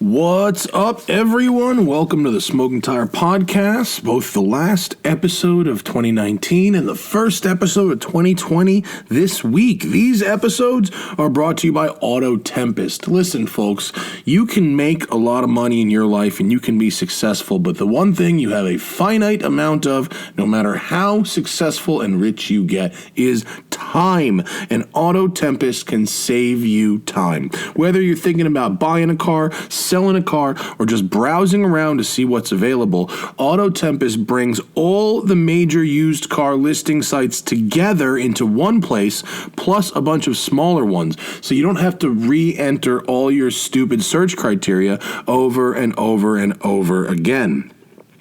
What's up, everyone? Welcome to the Smoking Tire Podcast, both the last episode of 2019 and the first episode of 2020 this week. These episodes are brought to you by Auto Tempest. Listen, folks, you can make a lot of money in your life and you can be successful, but the one thing you have a finite amount of, no matter how successful and rich you get, is time. And Auto Tempest can save you time. Whether you're thinking about buying a car, selling a car, or just browsing around to see what's available, Auto Tempest brings all the major used car listing sites together into one place, plus a bunch of smaller ones, so you don't have to re-enter all your stupid search criteria over and over and over again.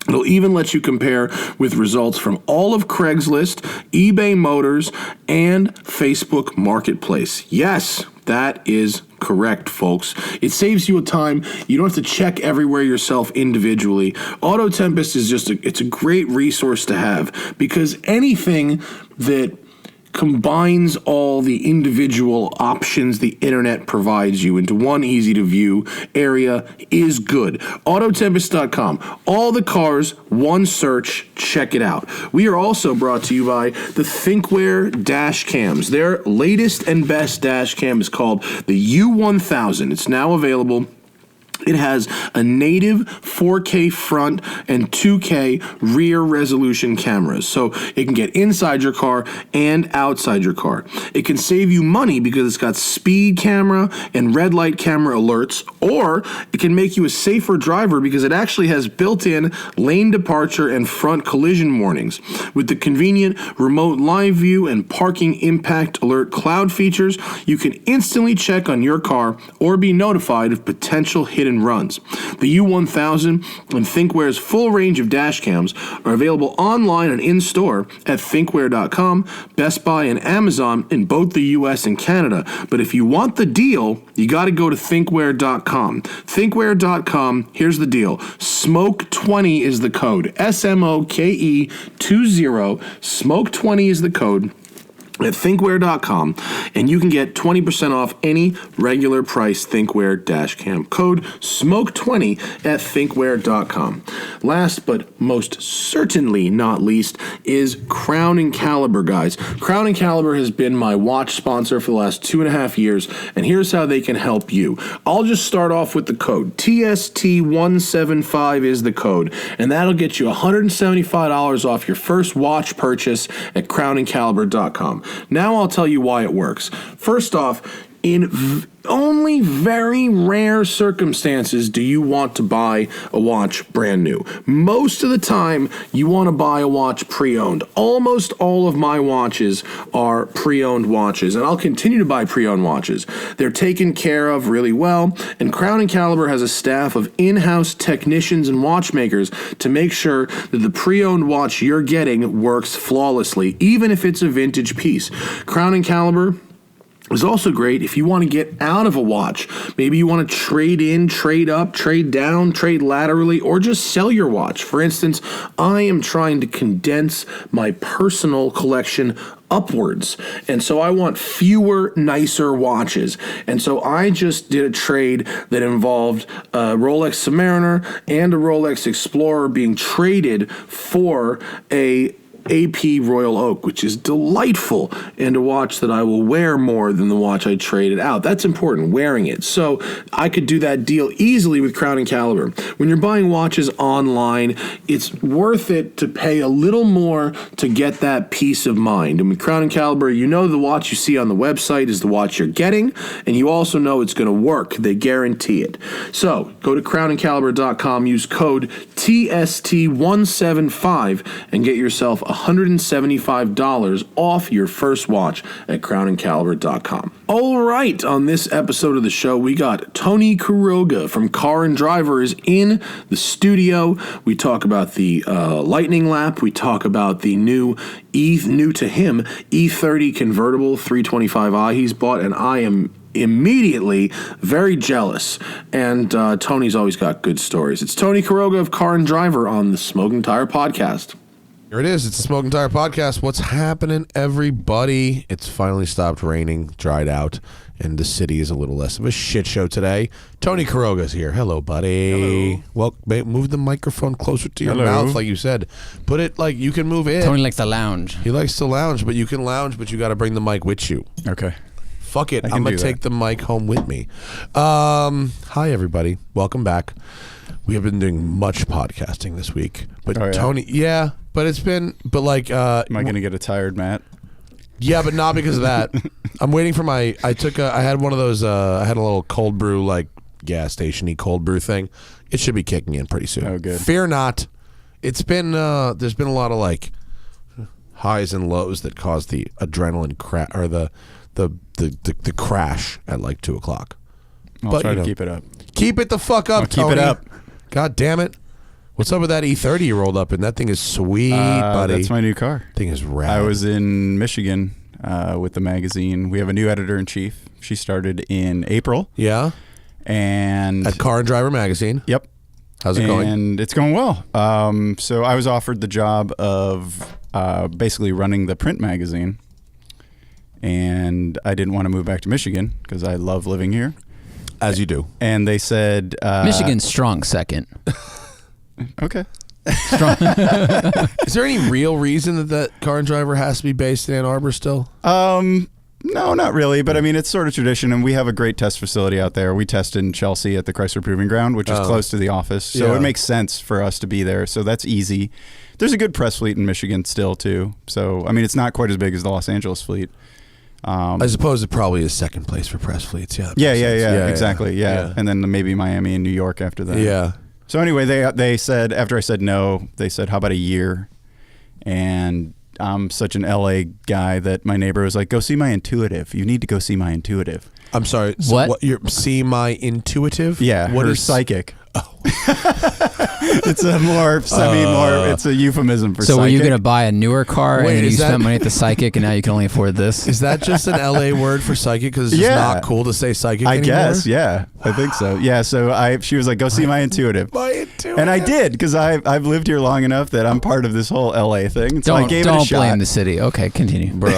It'll even let you compare with results from all of Craigslist, eBay Motors, and Facebook Marketplace. Yes, that is correct, folks. It saves you time. You don't have to check everywhere yourself individually. Auto Tempest is it's a great resource to have, because anything that combines all the individual options the internet provides you into one easy-to-view area is good. Autotempest.com. All the cars, one search, check it out. We are also brought to you by the Thinkware dash cams. Their latest and best dash cam is called the U1000. It's now available. It has a native 4K front and 2K rear resolution cameras, so it can get inside your car and outside your car. It can save you money because it's got speed camera and red light camera alerts, or it can make you a safer driver because it actually has built-in lane departure and front collision warnings. With the convenient remote live view and parking impact alert cloud features, you can instantly check on your car or be notified of potential hidden runs. The U1000 and Thinkware's full range of dash cams are available online and in-store at thinkware.com, Best Buy, and Amazon in both the US and Canada. But if you want the deal, you got to go to thinkware.com. Thinkware.com, here's the deal. SMOKE20 is the code. SMOKE20. SMOKE20 is the code at thinkware.com, and you can get 20% off any regular price Thinkware dash cam. Code SMOKE20 at thinkware.com. Last but most certainly not least is Crown & Caliber, guys. Crown & Caliber has been my watch sponsor for the last 2.5 years, and here's how they can help you. I'll just start off with the code. TST175 is the code, and that'll get you $175 off your first watch purchase at crownandcaliber.com. Now I'll tell you why it works. First off, in only very rare circumstances do you want to buy a watch brand new. Most of the time, you want to buy a watch pre-owned. Almost all of my watches are pre-owned watches, and I'll continue to buy pre-owned watches. They're taken care of really well, and Crown & Caliber has a staff of in-house technicians and watchmakers to make sure that the pre-owned watch you're getting works flawlessly, even if it's a vintage piece. Crown & Caliber is also great if you want to get out of a watch. Maybe you want to trade in, trade up, trade down, trade laterally, or just sell your watch. For instance, I am trying to condense my personal collection upwards, and so I want fewer, nicer watches. And so I just did a trade that involved a Rolex Submariner and a Rolex Explorer being traded for a AP Royal Oak, which is delightful, and a watch that I will wear more than the watch I traded out. That's important, wearing it. So I could do that deal easily with Crown & Caliber. When you're buying watches online, it's worth it to pay a little more to get that peace of mind. And with Crown & Caliber, you know the watch you see on the website is the watch you're getting, and you also know it's going to work. They guarantee it. So go to crownandcaliber.com, use code TST175, and get yourself $175 off your first watch at crownandcaliber.com. All right, on this episode of the show, we got Tony Quiroga from Car and Driver is in the studio. We talk about the Lightning Lap. We talk about the new to him, E30 convertible 325i he's bought, and I am immediately very jealous. And Tony's always got good stories. It's Tony Quiroga of Car and Driver on the Smoking Tire Podcast. Here it is. It's the Smoking Tire Podcast. What's happening, everybody? It's finally stopped raining, dried out, and the city is a little less of a shit show today. Tony Quiroga's here. Hello, buddy. Hello. Well, move the microphone closer to your Hello. mouth, like you said. Put it like you can move in. Tony likes to lounge. He likes to lounge, but you can lounge, but you got to bring the mic with you. Okay. Fuck it. I I'm can going to do take the mic home with me. Hi, everybody. Welcome back. We have been doing much podcasting this week. But Oh, yeah? Tony, but it's been, Am I going to get a tired Matt? yeah, but not because of that. I'm waiting for I had one of those, I had a little cold brew, like gas station-y cold brew thing. It should be kicking in pretty soon. Oh, good. Fear not. It's been, there's been a lot of like highs and lows that cause the adrenaline crash, or the crash at like 2 o'clock. I'll try to keep it up. Keep it the fuck up, Keep Tony. it up. God damn it. What's up with that E30 you rolled up in? That thing is sweet, buddy. That's my new car. Thing is rad. I was in Michigan with the magazine. We have a new editor-in-chief. She started in April. Yeah? And At Car and Driver Magazine. Yep. How's it going? And it's going well. So I was offered the job of basically running the print magazine. And I didn't want to move back to Michigan because I love living here. As you do. And they said... Michigan's strong second. Okay. Strong. Is there any real reason that Car and Driver has to be based in Ann Arbor still? No, not really. But I mean, it's sort of tradition, and we have a great test facility out there. We test in Chelsea at the Chrysler Proving Ground, which is close to the office. So Yeah. it makes sense for us to be there. So that's easy. There's a good press fleet in Michigan still, too. So, I mean, it's not quite as big as the Los Angeles fleet. I suppose it probably is second place for press fleets. Yeah. Yeah, exactly. Yeah. And then maybe Miami and New York after that. Yeah. So anyway, they said, after I said no, they said, how about a year? And I'm such an LA guy that my neighbor was like, go see my Intuitive. You need to go see my Intuitive. I'm sorry. So What? You're see my Intuitive? Yeah, What her is psychic? Oh. It's a more it's a euphemism for So psychic. were you going to buy a newer car Wait, and then you is that- spent money at the psychic and now you can only afford this? Is that just an LA word for psychic? Because it's just Yeah. not cool to say psychic I anymore? guess, yeah. I think so. Yeah, so she was like, go see my Intuitive. My Intuitive. And I did, because I've lived here long enough that I'm part of this whole LA thing. So I gave it a Don't shot. blame the city. Okay, continue. Bro.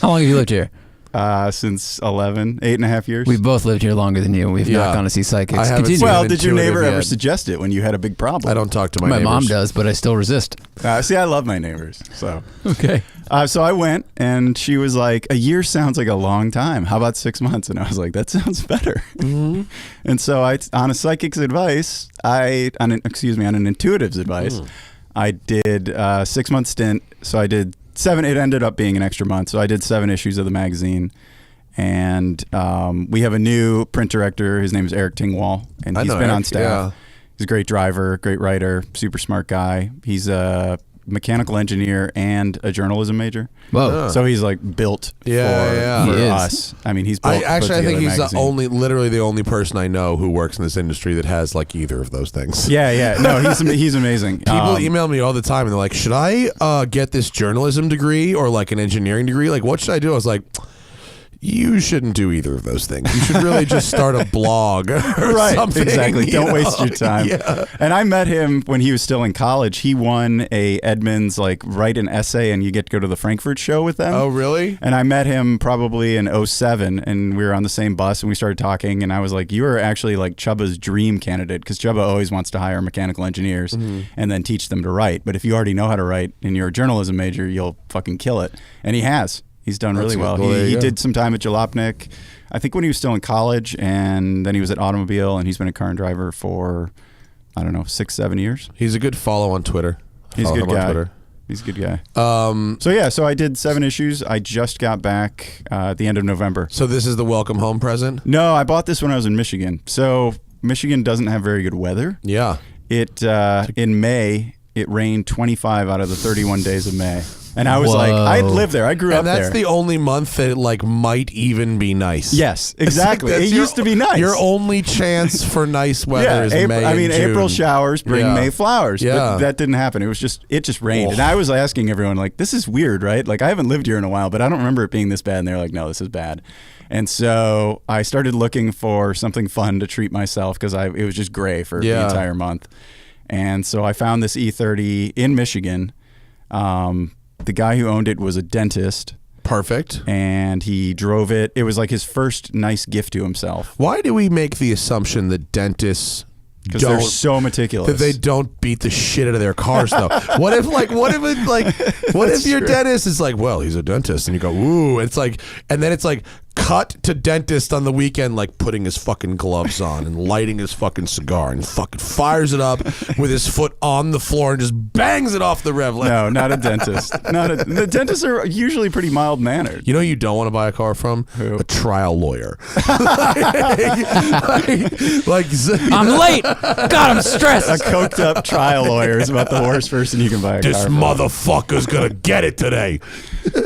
How long have you lived here? Since 8.5 years. We've both lived here longer than you. We've Yeah. not gone to see psychics. I haven't Continue. seen Well, it did your Intuitive neighbor ever yet. suggest it when you had a big problem? I don't talk to my my neighbors. mom does, but I still resist. See, I love my neighbors. So, Okay. so I went, and she was like, a year sounds like a long time. How about 6 months? And I was like, that sounds better. Mm-hmm. And so on a psychic's advice, on an intuitive's advice, I did a 6 month stint. So I did 7. It ended up being an extra month. So I did 7 issues of the magazine. And we have a new print director. His name is Eric Tingwall, and I he's know been on Eric, staff. yeah. He's a great driver, great writer, super smart guy. He's a mechanical engineer and a journalism major. Whoa. So he's like built for He is. us. I mean, he's built. I think he's magazine. literally the only person I know who works in this industry that has like either of those things. Yeah. No, he's amazing. People email me all the time and they're like, should I get this journalism degree or like an engineering degree? Like, what should I do? I was like, you shouldn't do either of those things. You should really just start a blog or Right, something. exactly. you Don't know? waste your time. Yeah. And I met him when he was still in college. He won a Edmunds, like, write an essay and you get to go to the Frankfurt show with them. Oh, really? And I met him probably in 2007, and we were on the same bus and we started talking, and I was like, you are actually like Chubba's dream candidate, because Chubba always wants to hire mechanical engineers and then teach them to write. But if you already know how to write and you're a journalism major, you'll fucking kill it. And he has. He's done really well. He did some time at Jalopnik, I think when he was still in college, and then he was at Automobile, and he's been a car and driver for, I don't know, 6-7 years. He's a good follow on Twitter. He's a Follow good him on guy. Twitter. He's a good guy. So I did 7 issues. I just got back at the end of November. So this is the welcome home present? No, I bought this when I was in Michigan. So Michigan doesn't have very good weather. Yeah. It in May, it rained 25 out of the 31 days of May. And I was like, I lived there. I grew up And there. that's the only month that it like might even be nice. Yes, exactly. That's It used to be nice. Your only chance for nice weather is May and June. April showers bring Yeah. May flowers. Yeah. But that didn't happen. It just rained. Oh. And I was asking everyone, like, this is weird, right? Like, I haven't lived here in a while, but I don't remember it being this bad. And they're like, no, this is bad. And so I started looking for something fun to treat myself, because it was just gray for the entire month. And so I found this E30 in Michigan. The guy who owned it was a dentist. Perfect. And he drove it. It was like his first nice gift to himself. Why do we make the assumption that dentists Because they're so meticulous. that they don't beat the shit out of their cars though? What if your dentist is like, well, he's a dentist, and you go, ooh, it's like, and then it's like cut to dentist on the weekend, like putting his fucking gloves on and lighting his fucking cigar and fucking fires it up with his foot on the floor and just bangs it off the rev. No, not a dentist. The dentists are usually pretty mild mannered. You know who you don't want to buy a car from? Who? A trial lawyer. like I'm late. God, I'm stressed. A coked up trial lawyer is about the worst person you can buy a this car from. motherfucker's gonna get it today.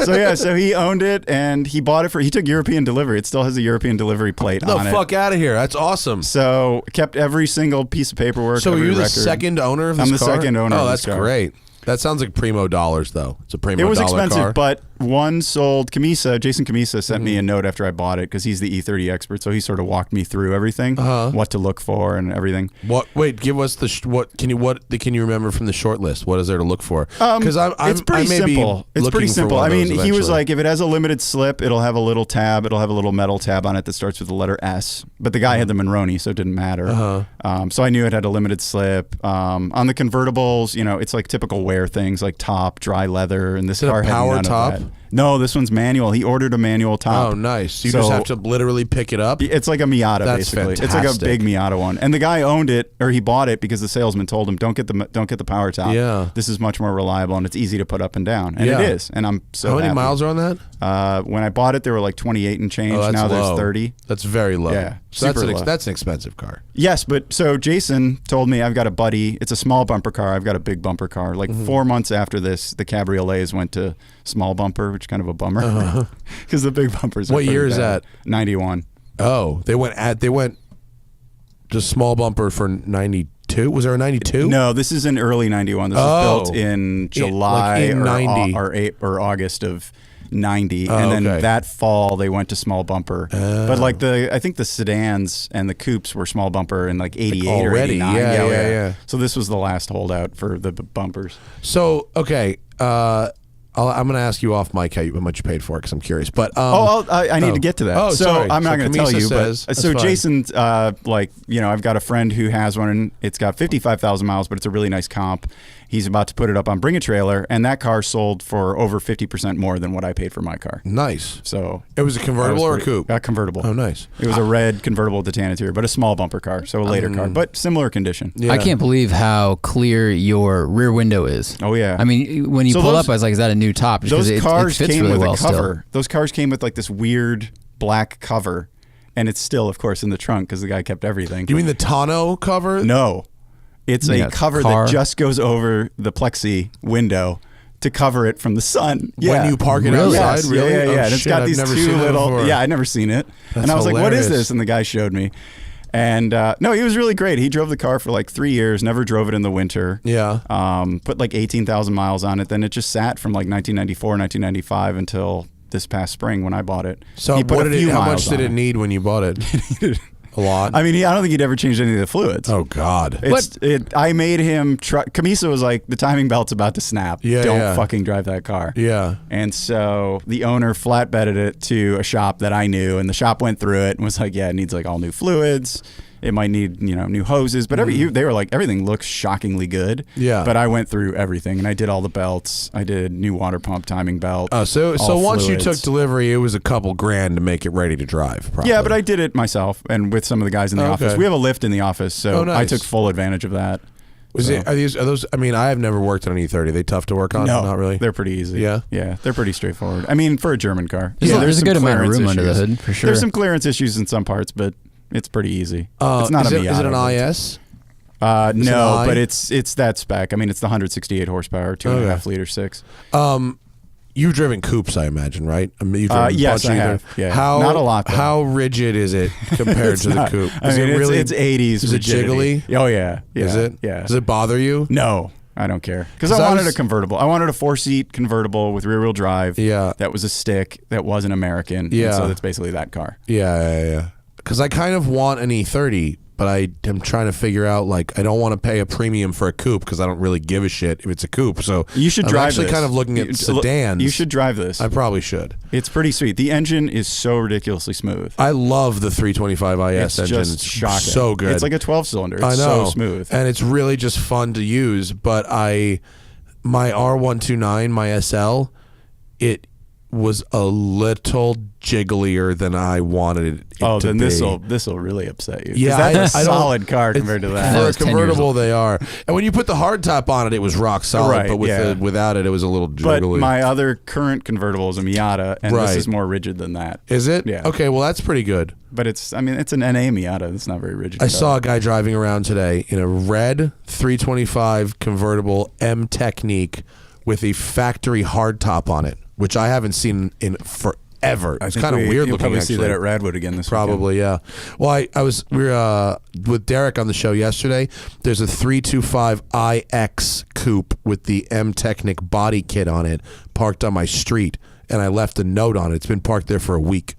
So he owned it and he bought it he took European delivery. It still has a European delivery plate Get the on it. fuck out of here. That's awesome. So kept every single piece of paperwork. So every you're the record. second owner of this car? I'm the second owner Oh, of that's this car. great. That sounds like primo dollars, though. It's a primo dollar car. It was expensive, but one sold. Jason Camisa sent me a note after I bought it because he's the E30 expert, so he sort of walked me through everything, what to look for and everything. What? Wait, give us the what can you remember from the short list? What is there to look for? Because it's pretty simple. It's pretty simple. I mean, he was like, if it has a limited slip, it'll have a little tab. It'll have a little metal tab on it that starts with the letter S. But the guy had the Monroney, so it didn't matter. So I knew it had a limited slip. On the convertibles, it's like typical wear things like top, dry leather, and this car had power none top? of that. No, this one's manual. He ordered a manual top. Oh, nice. You just have to literally pick it up? It's like a Miata, That's basically. fantastic. It's like a big Miata one. And the guy owned it, or he bought it because the salesman told him, don't get the power top. Yeah. This is much more reliable, and it's easy to put up and down. And Yeah. it is. And I'm so How many happy. miles are on that? When I bought it, there were like 28 and change. Oh, that's now low. there's 30. That's very low. Yeah, So super low. that's an expensive car. Yes, but so Jason told me I've got a buddy. It's a small bumper car. I've got a big bumper car. Like 4 months after this, the cabriolets went to small bumper, which is kind of a bummer because the big bumpers. What year is that? 91. Oh, they went to small bumper for 92. Was there a 92? No, this is in early 91. This was built in July in 90. or August of 90, Oh, and then okay. that fall they went to small bumper. But like I think the sedans and the coupes were small bumper in like 88 or already. 89. Yeah. So this was the last holdout for the bumpers. So, okay, I'm going to ask you off mic how much you paid for it because I'm curious. But I need to get to that. Oh, so sorry. I'm not So going to tell Camisa you. says, But that's so fine. Jason, I've got a friend who has one. And it's got 55,000 miles, but it's a really nice comp. He's about to put it up on Bring a Trailer, and that car sold for over 50% more than what I paid for my car. nice. So It was a convertible or a coupe? A convertible. Oh, nice. It was a red convertible with the tan interior, but a small bumper car, so a later car, but similar condition. Yeah. I can't believe how clear your rear window is. Oh yeah. I mean, when you So pull those- up, I was like, is that a new top? Just 'cause Those it cars fits came really with well a cover. still. Those cars came with like this weird black cover, and it's still, of course, in the trunk because the guy kept everything. Do you mean the tonneau cover? No, it's Yeah, a cover car. that just goes over the plexi window to cover it from the sun. When you park it Really? outside? Yes, Really? yeah. Oh, And it's shit, got I've these never two seen that little. before. Yeah, I'd never seen it, That's and I was like, "What is hilarious. this?" And the guy showed me. And no, he was really great. He drove the car for like 3 years, never drove it in the winter. Yeah. Put like 18,000 miles on it. Then it just sat from like 1994, 1995 until this past spring when I bought it. So He put what a did few how much miles did on it need when you bought it? A lot? I mean, I don't think he'd ever changed any of the fluids. Oh, God. I made him try. Camisa was like, the timing belt's about to snap. Yeah, Don't yeah. fucking drive that car. Yeah. And so the owner flatbedded it to a shop that I knew, and the shop went through it and was like, yeah, it needs like all new fluids. It might need, new hoses, but they were like, everything looks shockingly good. Yeah. But I went through everything, and I did all the belts. I did new water pump timing belt. So all once you fluids. took delivery, it was a couple grand to make it ready to drive, probably. Yeah, but I did it myself and with some of the guys in the office. Okay. We have a lift in the office, so Oh, nice. I took full advantage of that. Are those? I mean, I have never worked on an E30. Are they tough to work on? No, Not really. They're pretty easy. Yeah? Yeah, they're pretty straightforward. I mean, for a German car. There's a some good amount of clearance room under the issues. hood, for sure. There's some clearance issues in some parts, but it's pretty easy. It's not is a it, Miata. is it an but- IS? No, I? but it's that spec. I mean, it's the 168 horsepower, 2.5 liter 6. You've driven coupes, I imagine, right? I mean, you've driven a yes, bunch I of have. either. Yeah. How, Not a lot, though. How rigid is it compared to the Not- coupe? I Is mean, it really? it's 80s. Is it rigidity. jiggly? Oh yeah. Is it? Yeah. Does it bother you? No, I don't care. Because 'Cause I I wanted was- a convertible. I wanted a 4-seat convertible with rear-wheel drive. Yeah. That was a stick. That was an American. Yeah. And so that's basically that car. Yeah. Because I kind of want an E30, but I am trying to figure out, like, I don't want to pay a premium for a coupe because I don't really give a shit if it's a coupe. So you should I'm drive actually this. kind of looking at sedans. You should drive this. I probably should. It's pretty sweet. The engine is so ridiculously smooth. I love the 325 IS engine. Just shocking. So good. It's like a 12-cylinder. It's I know. so smooth. And it's really just fun to use. But my R129, my SL, it was a little jigglier than I wanted it to then be. this will really upset you. Yeah, that's a I don't- solid car compared to that. That For a was 10 years convertible, old. they are. And when you put the hardtop on it, it was rock solid. Right, But without it, it was a little But jiggly. my other current convertible is a Miata, and Right. this is more rigid than that. Is it? Yeah. Okay, well, that's pretty good. But it's an NA Miata. It's not very rigid. I at all. saw a guy driving around today in a red 325 convertible M Technique with a factory hardtop on it, which I haven't seen in forever. It's kind of weird You'll looking. probably actually. see that at Radwood again this weekend. Probably, yeah. Well, we were with Derek on the show yesterday. There's a 325 iX coupe with the M Technic body kit on it, parked on my street, and I left a note on it. It's been parked there for a week.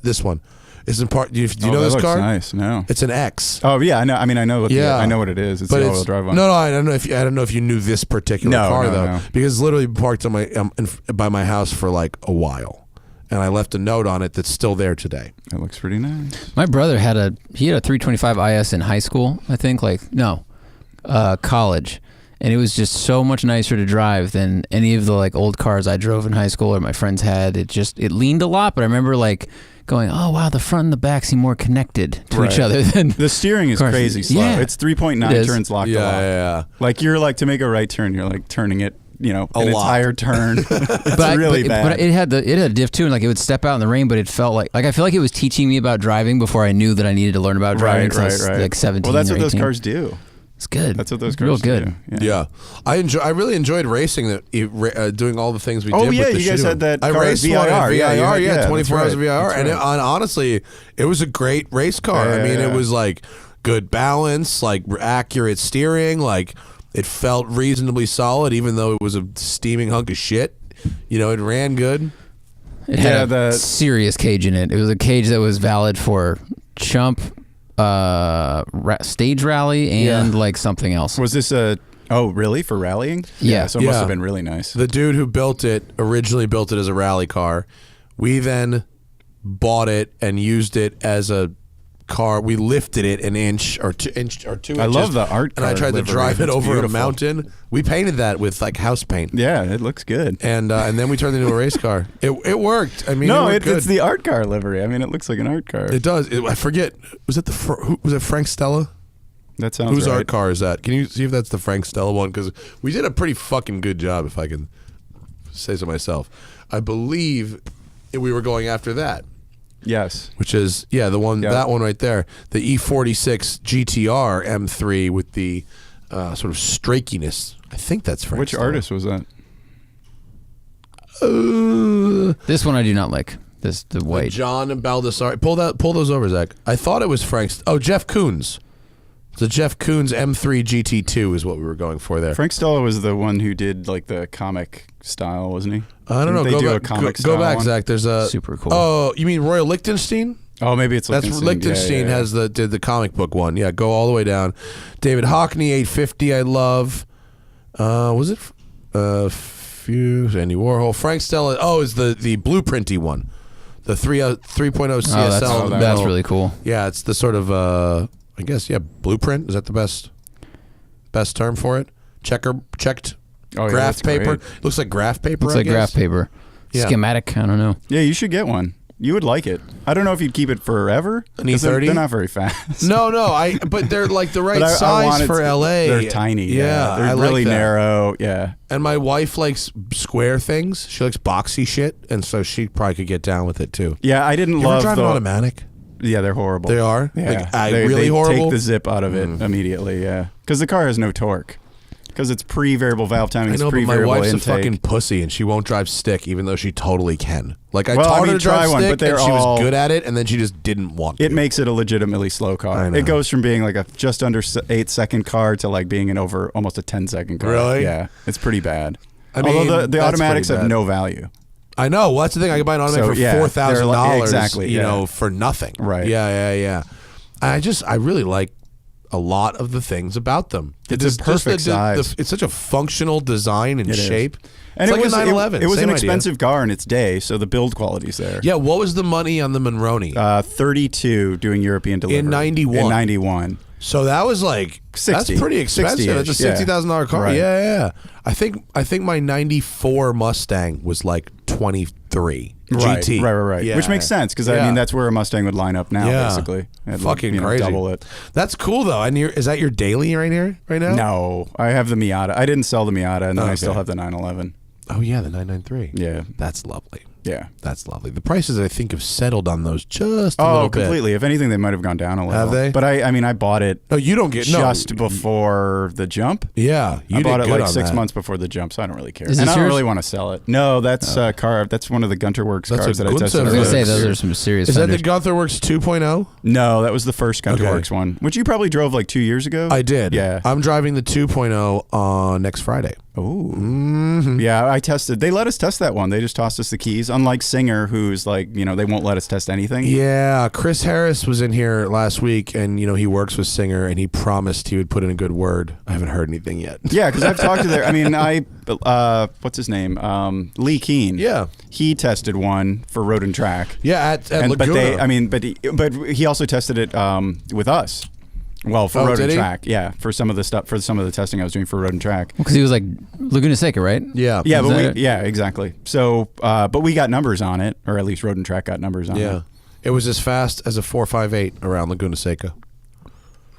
This one isn't parked. Do you know that this looks car? Nice. No. It's an X. Oh yeah, I know. I mean, I know what Yeah. I know what it is. It's But an all-wheel drive one. No, I don't know if you knew this particular No, car no, though, no. because it's literally parked on by my house for like a while, and I left a note on it that's still there today. It looks pretty nice. My brother had a 325 IS in high school, I think, college. And it was just so much nicer to drive than any of the like old cars I drove in high school or my friends had. It leaned a lot, but I remember like going, oh wow, the front and the back seem more connected to each Right. other than The steering is cars. crazy slow. Yeah. It's 3.9 It is. turns lock to lock. yeah. Like you're like to make a right turn, you're like turning it, an lot. entire turn. It's but really but, bad. But it had a diff too, and like it would step out in the rain, but it felt like I feel like it was teaching me about driving before I knew that I needed to learn about driving. 'cause I was, like 17. Well, that's or what those 18. cars do. It's good. That's what those Real cars good. do. Yeah, I really enjoyed racing. Doing all the things we Oh, did. yeah, with the you guys shooting. had that I car at raced VIR. one at VIR. Yeah, 24 that's hours of right. VIR, That's and right. honestly, it was a great race car. Yeah, I mean, yeah. it was like good balance, like accurate steering, like it felt reasonably solid, even though it was a steaming hunk of shit. It ran good. It had Yeah, a the- serious cage in it. It was a cage that was valid for chump, stage rally, and Yeah. like something else. Was this really for rallying? Yeah. So it must Yeah. have been really nice. The dude who built it originally built it as a rally car. We then bought it and used it as a car. We lifted it an inch or 2 inches. I love the art And I car tried to livery. drive it It's over beautiful. a mountain. We painted that with like house paint. Yeah, it looks good. And then we turned it into a race car. It worked. I mean, No, it worked good. it's the art car livery. I mean, it looks like an art car. It does. I forget. Was it was it Frank Stella? That sounds Whose right. art car is that? Can you see if that's the Frank Stella one? Because we did a pretty fucking good job, if I can say so myself. I believe we were going after that, Yes. which is the one, that one right there, the E46 GTR M3 with the sort of strakiness. I think that's Frank. Which Stella. artist was that? This one I do not like. The white. John Baldessari. Pull those over, Zach. I thought it was Frank. Jeff Koons. The Jeff Koons M3 Gt2 is what we were going for there. Frank Stella was the one who did like the comic style, wasn't he? I don't know. Didn't they Go do back, a comic go style back, one? Zach. There's a Super cool. Oh, you mean Royal Lichtenstein? Oh, maybe it's That's Lichtenstein Yeah. has did the comic book one. Yeah, go all the way down. David Hockney 850. I love. Was it? Andy Warhol. Frank Stella. Oh, is the blueprinty one. The 3.0 CSL in the that's middle. really cool. Yeah, it's the sort of I guess blueprint. Is that the best term for it? Checked Oh, yeah, graph that's paper. great. Looks like graph paper. Looks I like guess. graph paper. Yeah. Schematic. I don't know. Yeah, you should get one. You would like it. I don't know if you'd keep it forever. An 'cause E30? They're not very fast. No, but they're like the right But I size want it for to- LA. They're tiny. Yeah, They're I like really that. narrow. Yeah. And my wife likes square things. She likes boxy shit, and so she probably could get down with it too. Yeah, I didn't You ever love drive the an automatic? Yeah, they're horrible. They are? Yeah, Like, they really horrible? Take the zip out of it immediately. Yeah, because the car has no torque. Because it's pre-variable valve timing. I It's know, but my pre-variable wife's intake. a fucking pussy, and she won't drive stick, even though she totally can. Like I Well, taught I mean, her to drive try one, stick, but they're and she was all- good at it, and then she just didn't want to. It makes it a legitimately slow car. I know. It goes from being like a just under 8-second car to like being an over almost a 10-second car. Really? Yeah, it's pretty bad. I mean, Although the that's automatics pretty have bad. no value. I know. Well, that's the thing. I could buy an automatic So, for yeah, $4,000. exactly, You yeah. know, for nothing. Right. Yeah. I really like a lot of the things about them. It's a perfect size. It's such a functional design and shape. And it's it like was a 911. It was Same an idea. expensive car in its day, so the build quality's there. Yeah, what was the money on the Monroney? 32 doing European delivery. In 91. In 91. So that was like 60. That's pretty expensive. 60-ish, That's a $60,000 car. Right. Yeah. I think my 94 Mustang was like 23 GT. Right. Yeah. Which makes sense because I mean that's where a Mustang would line up now, basically. It'd Fucking crazy. Double it. That's cool though. And is that your daily right now? No, I have the Miata. I didn't sell the Miata, and then I still have the 911. Oh yeah, the 993. Yeah, that's lovely. Yeah, that's lovely. The prices I think have settled on those just a little bit. Completely. If anything, they might have gone down a little. Have they? But I bought it. No, you don't get just before the jump. Yeah, I bought it like 6 months before the jump, so I don't really care. Is and this I don't yours? really want to sell it. No, that's a car. That's one of the Gunter Works cars that I Koons tested. I was M3 going to say, those are some serious Is that fenders. the Gunter Works 2.0? No, that was the first Gunter Okay. Works one, which you probably drove like 2 years ago. I did. Yeah. I'm driving the 2.0 on next Friday. Oh. Mm-hmm. Yeah, I tested. They let us test that one. They just tossed us the keys. Unlike Singer, who's like, they won't let us test anything. Yeah, Chris Harris was in here last week, and he works with Singer, and he promised he would put in a good word. I haven't heard anything yet. Yeah, because I've talked to their. I mean, what's his name? Lee Keene. Yeah, he tested one for Road and Track. Yeah, at Laguna. But he also tested it with us. Well, for Road and Track, yeah, for some of the testing I was doing for Road and Track. Because he was like Laguna Seca, right? Yeah, yeah, exactly. So, but we got numbers on it, or at least Road and Track got numbers on it. Yeah, it was as fast as a 458 around Laguna Seca.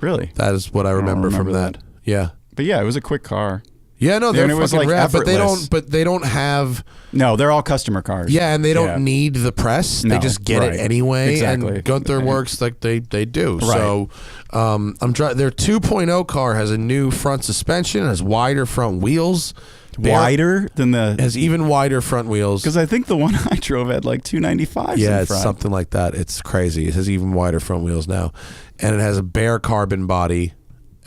Really? That is what I remember from that. Yeah, but yeah, it was a quick car. Yeah, no, they're and it was fucking like rad, effortless. but they don't have. No, they're all customer cars. Yeah, and they don't need the press. They just get it anyway. Exactly. And Gunther works like they do. Right. So, their 2.0 car has a new front suspension, has wider front wheels. Wider than the has even wider front wheels. Because I think the one I drove had like 295s. Yeah, in it's front. something like that. It's crazy. It has even wider front wheels now, and it has a bare carbon body.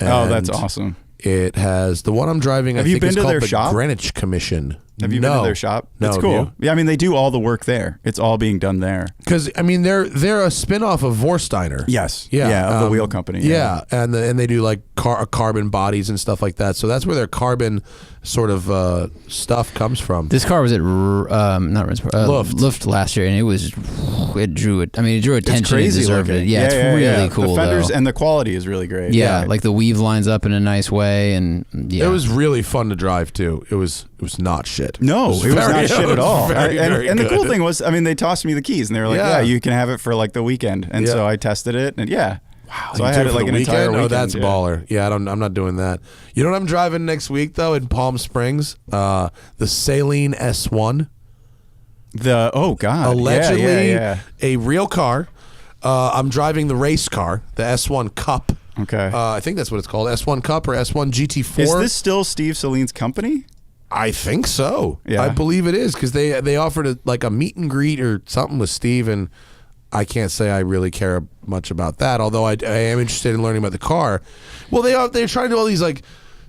Oh, that's awesome. It has the one I'm driving. Have I you think been is to called their the shop? Greenwich Commission. Have you been to their shop? No, it's have cool. you? Yeah, I mean they do all the work there. It's all being done there. Because I mean they're a spinoff of Vorsteiner. Yes. Yeah. Of the wheel company. Yeah, and they do like carbon bodies and stuff like that. So that's where their carbon sort of stuff comes from. This car was at Luft last year, and it drew attention. Crazy and deserved looking. it. Yeah, it's really cool. The fenders though. and the quality is really great. Yeah, like the weave lines up in a nice way, and It was really fun to drive too. It was not shit. No, it was not shit at all. Very and the cool good. thing was, I mean, they tossed me the keys, and they were like, "Yeah, you can have it for like the weekend." And so I tested it, and wow, so I had it like an entire weekend. Oh, that's baller. Yeah, I'm not doing that. You know what I'm driving next week though in Palm Springs? The Saline S1. Allegedly a real car. I'm driving the race car, the S1 Cup. Okay. I think that's what it's called, S1 Cup or S1 GT4. Is this still Steve Saline's company? I think so. Yeah. I believe it is because they offered a meet and greet or something with Steve, and I can't say I really care much about that. Although I am interested in learning about the car. Well, they're trying to do all these like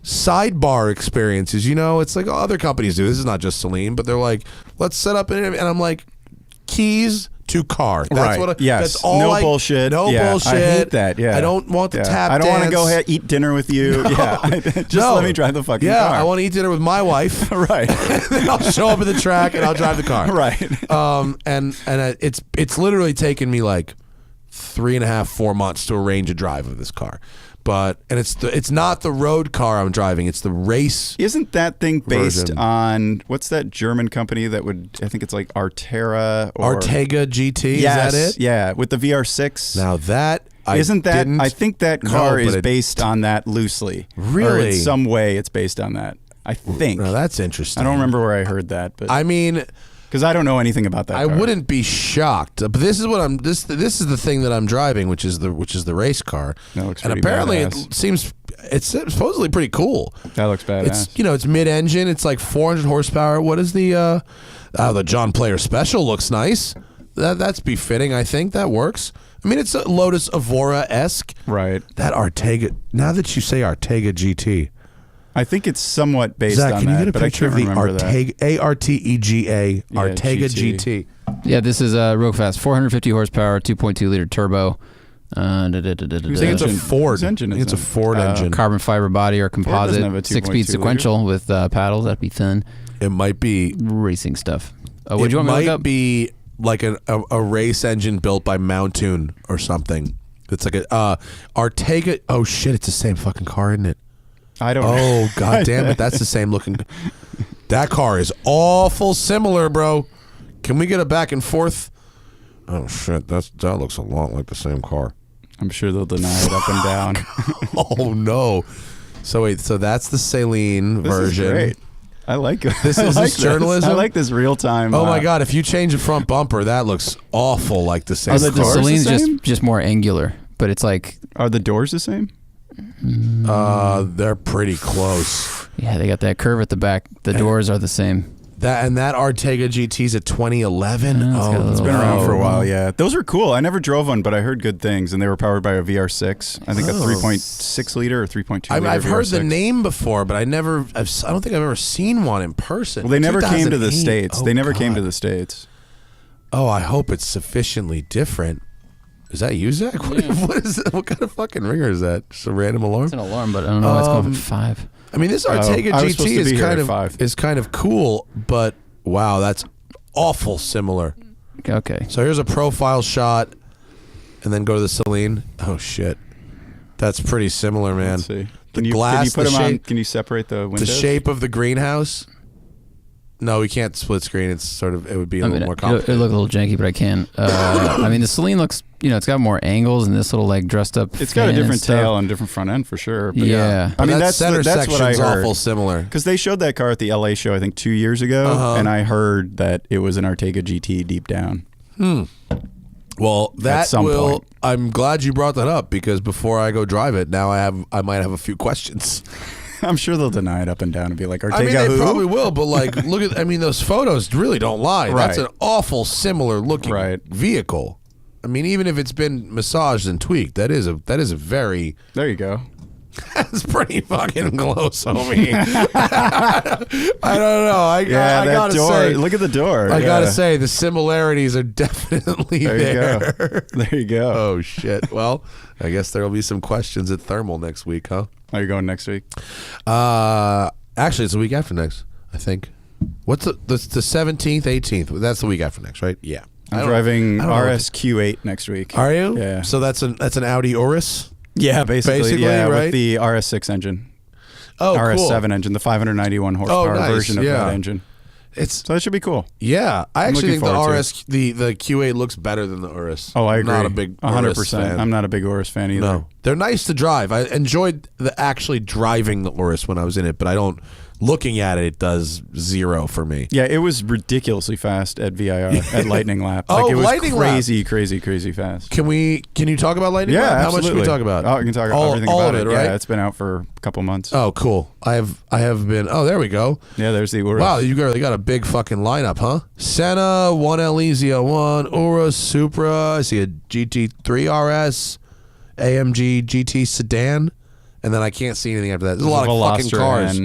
sidebar experiences. It's like other companies do. This is not just Saline, but they're like, let's set up and I'm like, keys to car. That's right. Yes. That's all. No bullshit. No bullshit. I hate that. Yeah. I don't want the tap I don't want to dance. go ahead eat dinner with you. No. Yeah. Just let me drive the fucking car. I want to eat dinner with my wife. Right. Then I'll show up at the track and I'll drive the car. Right. And it's literally taken me like 3.5-4 months to arrange a drive of this car. And it's not the road car I'm driving. It's the race. Isn't that thing based version. on what's that German company that would? I think it's like Artera or Artega GT. Yes, Is that it? Yeah, with the VR6. Now that I think that car is based on that loosely. Really? Or in some way, it's based on that. I think. Now that's interesting. I don't remember where I heard that, but I mean, because I don't know anything about that. I car. wouldn't be shocked. But this is what this is the thing that I'm driving, which is the race car. That looks and pretty apparently badass. it's supposedly pretty cool. That looks badass. It's mid-engine. It's like 400 horsepower. What is the John Player Special looks nice. That's befitting. I think that works. I mean, it's a Lotus Evora-esque. Right. That Artega. Now that you say Artega GT. I think it's somewhat based Zach, on can you that, get a but I picture can't of the remember that. Artega Artega GT? Yeah, this is real fast. 450 horsepower, 2.2 liter turbo. I think it's a Ford. Whose engine I is think it's a that? Ford engine. Carbon fiber body or doesn't composite, have a 6-speed 2.2 sequential with paddles. That'd be thin. It might be. Racing stuff. What do you want me to might look up? be like a race engine built by Mountoon or something. It's like a Ortega. Oh shit! It's the same fucking car, isn't it? I don't know. Oh god damn it! That's the same looking. That car is awful similar, bro. Can we get a back and forth? Oh shit! That looks a lot like the same car. I'm sure they'll deny it up and down. Oh no! So wait, so that's the Saleen This version. is great. I like it. This is this journalism. I like this real time. Oh my god! If you change the front bumper, that looks awful like the same. Are the The doors Celine's the same? just more angular, but it's like Are the doors the same? They're pretty close. yeah, they got that curve at the back. The doors are the same. That Ortega GT's a 2011. Yeah, it's got a It's little- been around for a Oh. while, yeah. Those were cool. I never drove one, but I heard good things, and they were powered by a VR6. I think a 3.6 liter or 3.2 liter I've heard the VR6. name before, but I don't think I've ever seen one in person. Well, they never came to the 2008. States. Oh, They never came God. to the States. Oh, I hope it's sufficiently different. Is that you, Zach? What is that? What kind of fucking ringer is that? Just a random alarm? It's an alarm, but I don't know why it's going at 5. I mean, this Ortega I was supposed GT to is be here kind at of 5. is kind of cool, but wow, that's awful similar. Okay. So here's a profile shot, and then go to the Saleen. Oh shit, that's pretty similar, man. Let's see. The Can you glass, put the them on? shape, Can you separate the windows? the shape of the greenhouse. No, we can't split screen. It's sort of, it would be a little more It complicated. look a little janky, but I can. I mean, the Celine looks, it's got more angles and this little like dressed up. It's got a fan and different stuff. tail and different front end for sure. But Yeah. I mean, that that's center that's what I section's heard. awful similar. Because they showed that car at the LA show, I think 2 years ago, and I heard that it was an Ortega GT deep down. Well, that some will. point. I'm glad you brought that up because before I go drive it, now I might have a few questions. I'm sure they'll deny it up and down and be like, Ortega I mean, they who? probably will, but like, look at. I mean, those photos really don't lie. That's Right. an awful similar looking Right. vehicle. I mean, even if it's been massaged and tweaked, that is a very. There you go. That's pretty fucking close, homie. I don't know. I that gotta door. say, Look at the door. I Yeah. gotta say, the similarities are definitely There you there. go. There you go. Oh shit. Well, I guess there will be some questions at Thermal next week, huh? Are you going next week? Actually, it's the week after next, I think. What's the 17th, 18th? That's the week after next, right? Yeah. I'm driving I don't know what RS Q8 next week. Are you? Yeah. So that's an Audi Urus. Yeah, basically yeah, right? with the RS6 engine. Oh, RS7 cool. engine, the 591 horsepower nice, version of yeah. that engine. It's So that should be cool. yeah. I actually looking think the forward to RS the Q8 looks better than the Urus. Oh, I agree. I'm not a big 100%. fan. I'm not a big Urus fan either. No, they're nice to drive. I enjoyed the actually driving the Urus when I was in it, but I don't. Looking at it, it does zero for me. Yeah, it was ridiculously fast at VIR at Lightning Lap. Oh, Like it was Lightning Lap. crazy fast. Can you talk about Lightning Yeah, Lap? How absolutely. much can we talk about? Oh, I can talk all, everything all about of it, it. right? Yeah, it's been out for a couple months. Oh, cool. I have been. Oh, there we go. Yeah, there's the Urus. Wow, you really got a big fucking lineup, huh? Senna, one Elysia, one Urus, Supra. I see a GT3 RS, AMG GT sedan, and then I can't see anything after that. There's a lot of fucking cars.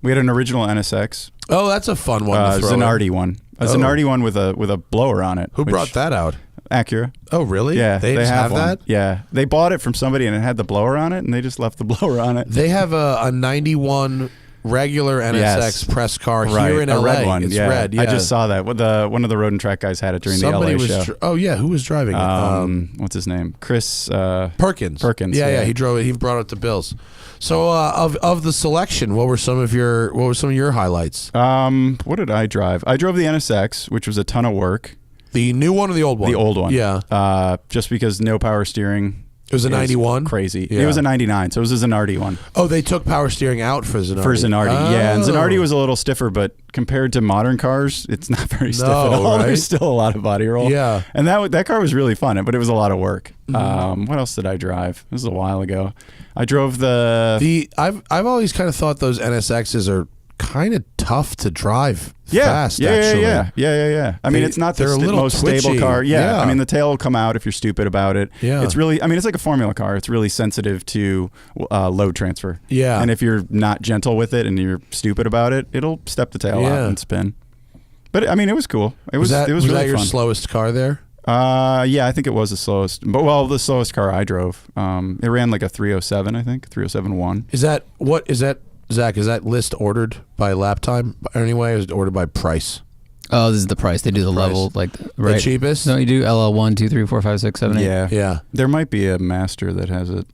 We had an original NSX, Oh, that's a fun one to throw in. Zanardi one. A Zanardi one with a blower on it. Who which- brought that out? Acura. Oh, really? Yeah, they just have one. that. Yeah, they bought it from somebody and it had the blower on it, and they just left the blower on it. They have a 91 regular NSX Yes. press car Right, here in a LA. red one. It's yeah. red. Yeah, I just saw that. One of the road and track guys had it during somebody the LA was. show. Oh yeah, who was driving it? What's his name? Chris Perkins. Perkins, Yeah, yeah. he drove it. He brought it to Bill's. So of the selection, what were some of your highlights? What did I drive? I drove the NSX, which was a ton of work. The new one or the old one? The old one. Yeah. Just because no power steering. It was a is 91? Crazy. Yeah. It was a 99, so it was a Zanardi one. Oh, they took power steering out for Zanardi. For Zanardi, yeah. And Oh. Zanardi was a little stiffer, but compared to modern cars, it's not very stiff at all. right? There's still a lot of body roll. Yeah. And that car was really fun, but it was a lot of work. What else did I drive? This was a while ago. I drove I've always kind of thought those NSXs are kind of tough to drive fast, actually. Yeah. I mean, it's not the they're a little most stable twitchy. car. Yeah. Yeah. I mean, the tail will come out if you're stupid about it. Yeah. It's really, I mean, it's like a formula car. It's really sensitive to load transfer. Yeah. And if you're not gentle with it and you're stupid about it, it'll step the tail Yeah. out and spin. But I mean, it was cool. It was Was really that your fun. slowest car there? Yeah, I think it was the slowest. But the slowest car I drove. It ran like a 307, I think, 307.1. Is that Zach? Is that list ordered by lap time anyway, or is it ordered by price? Oh, this is the price. They do the level, like right. The cheapest? No, you do LL 1, 2, 3, 4, 5, 6, 7, 8. Yeah, yeah. There might be a Master that has it.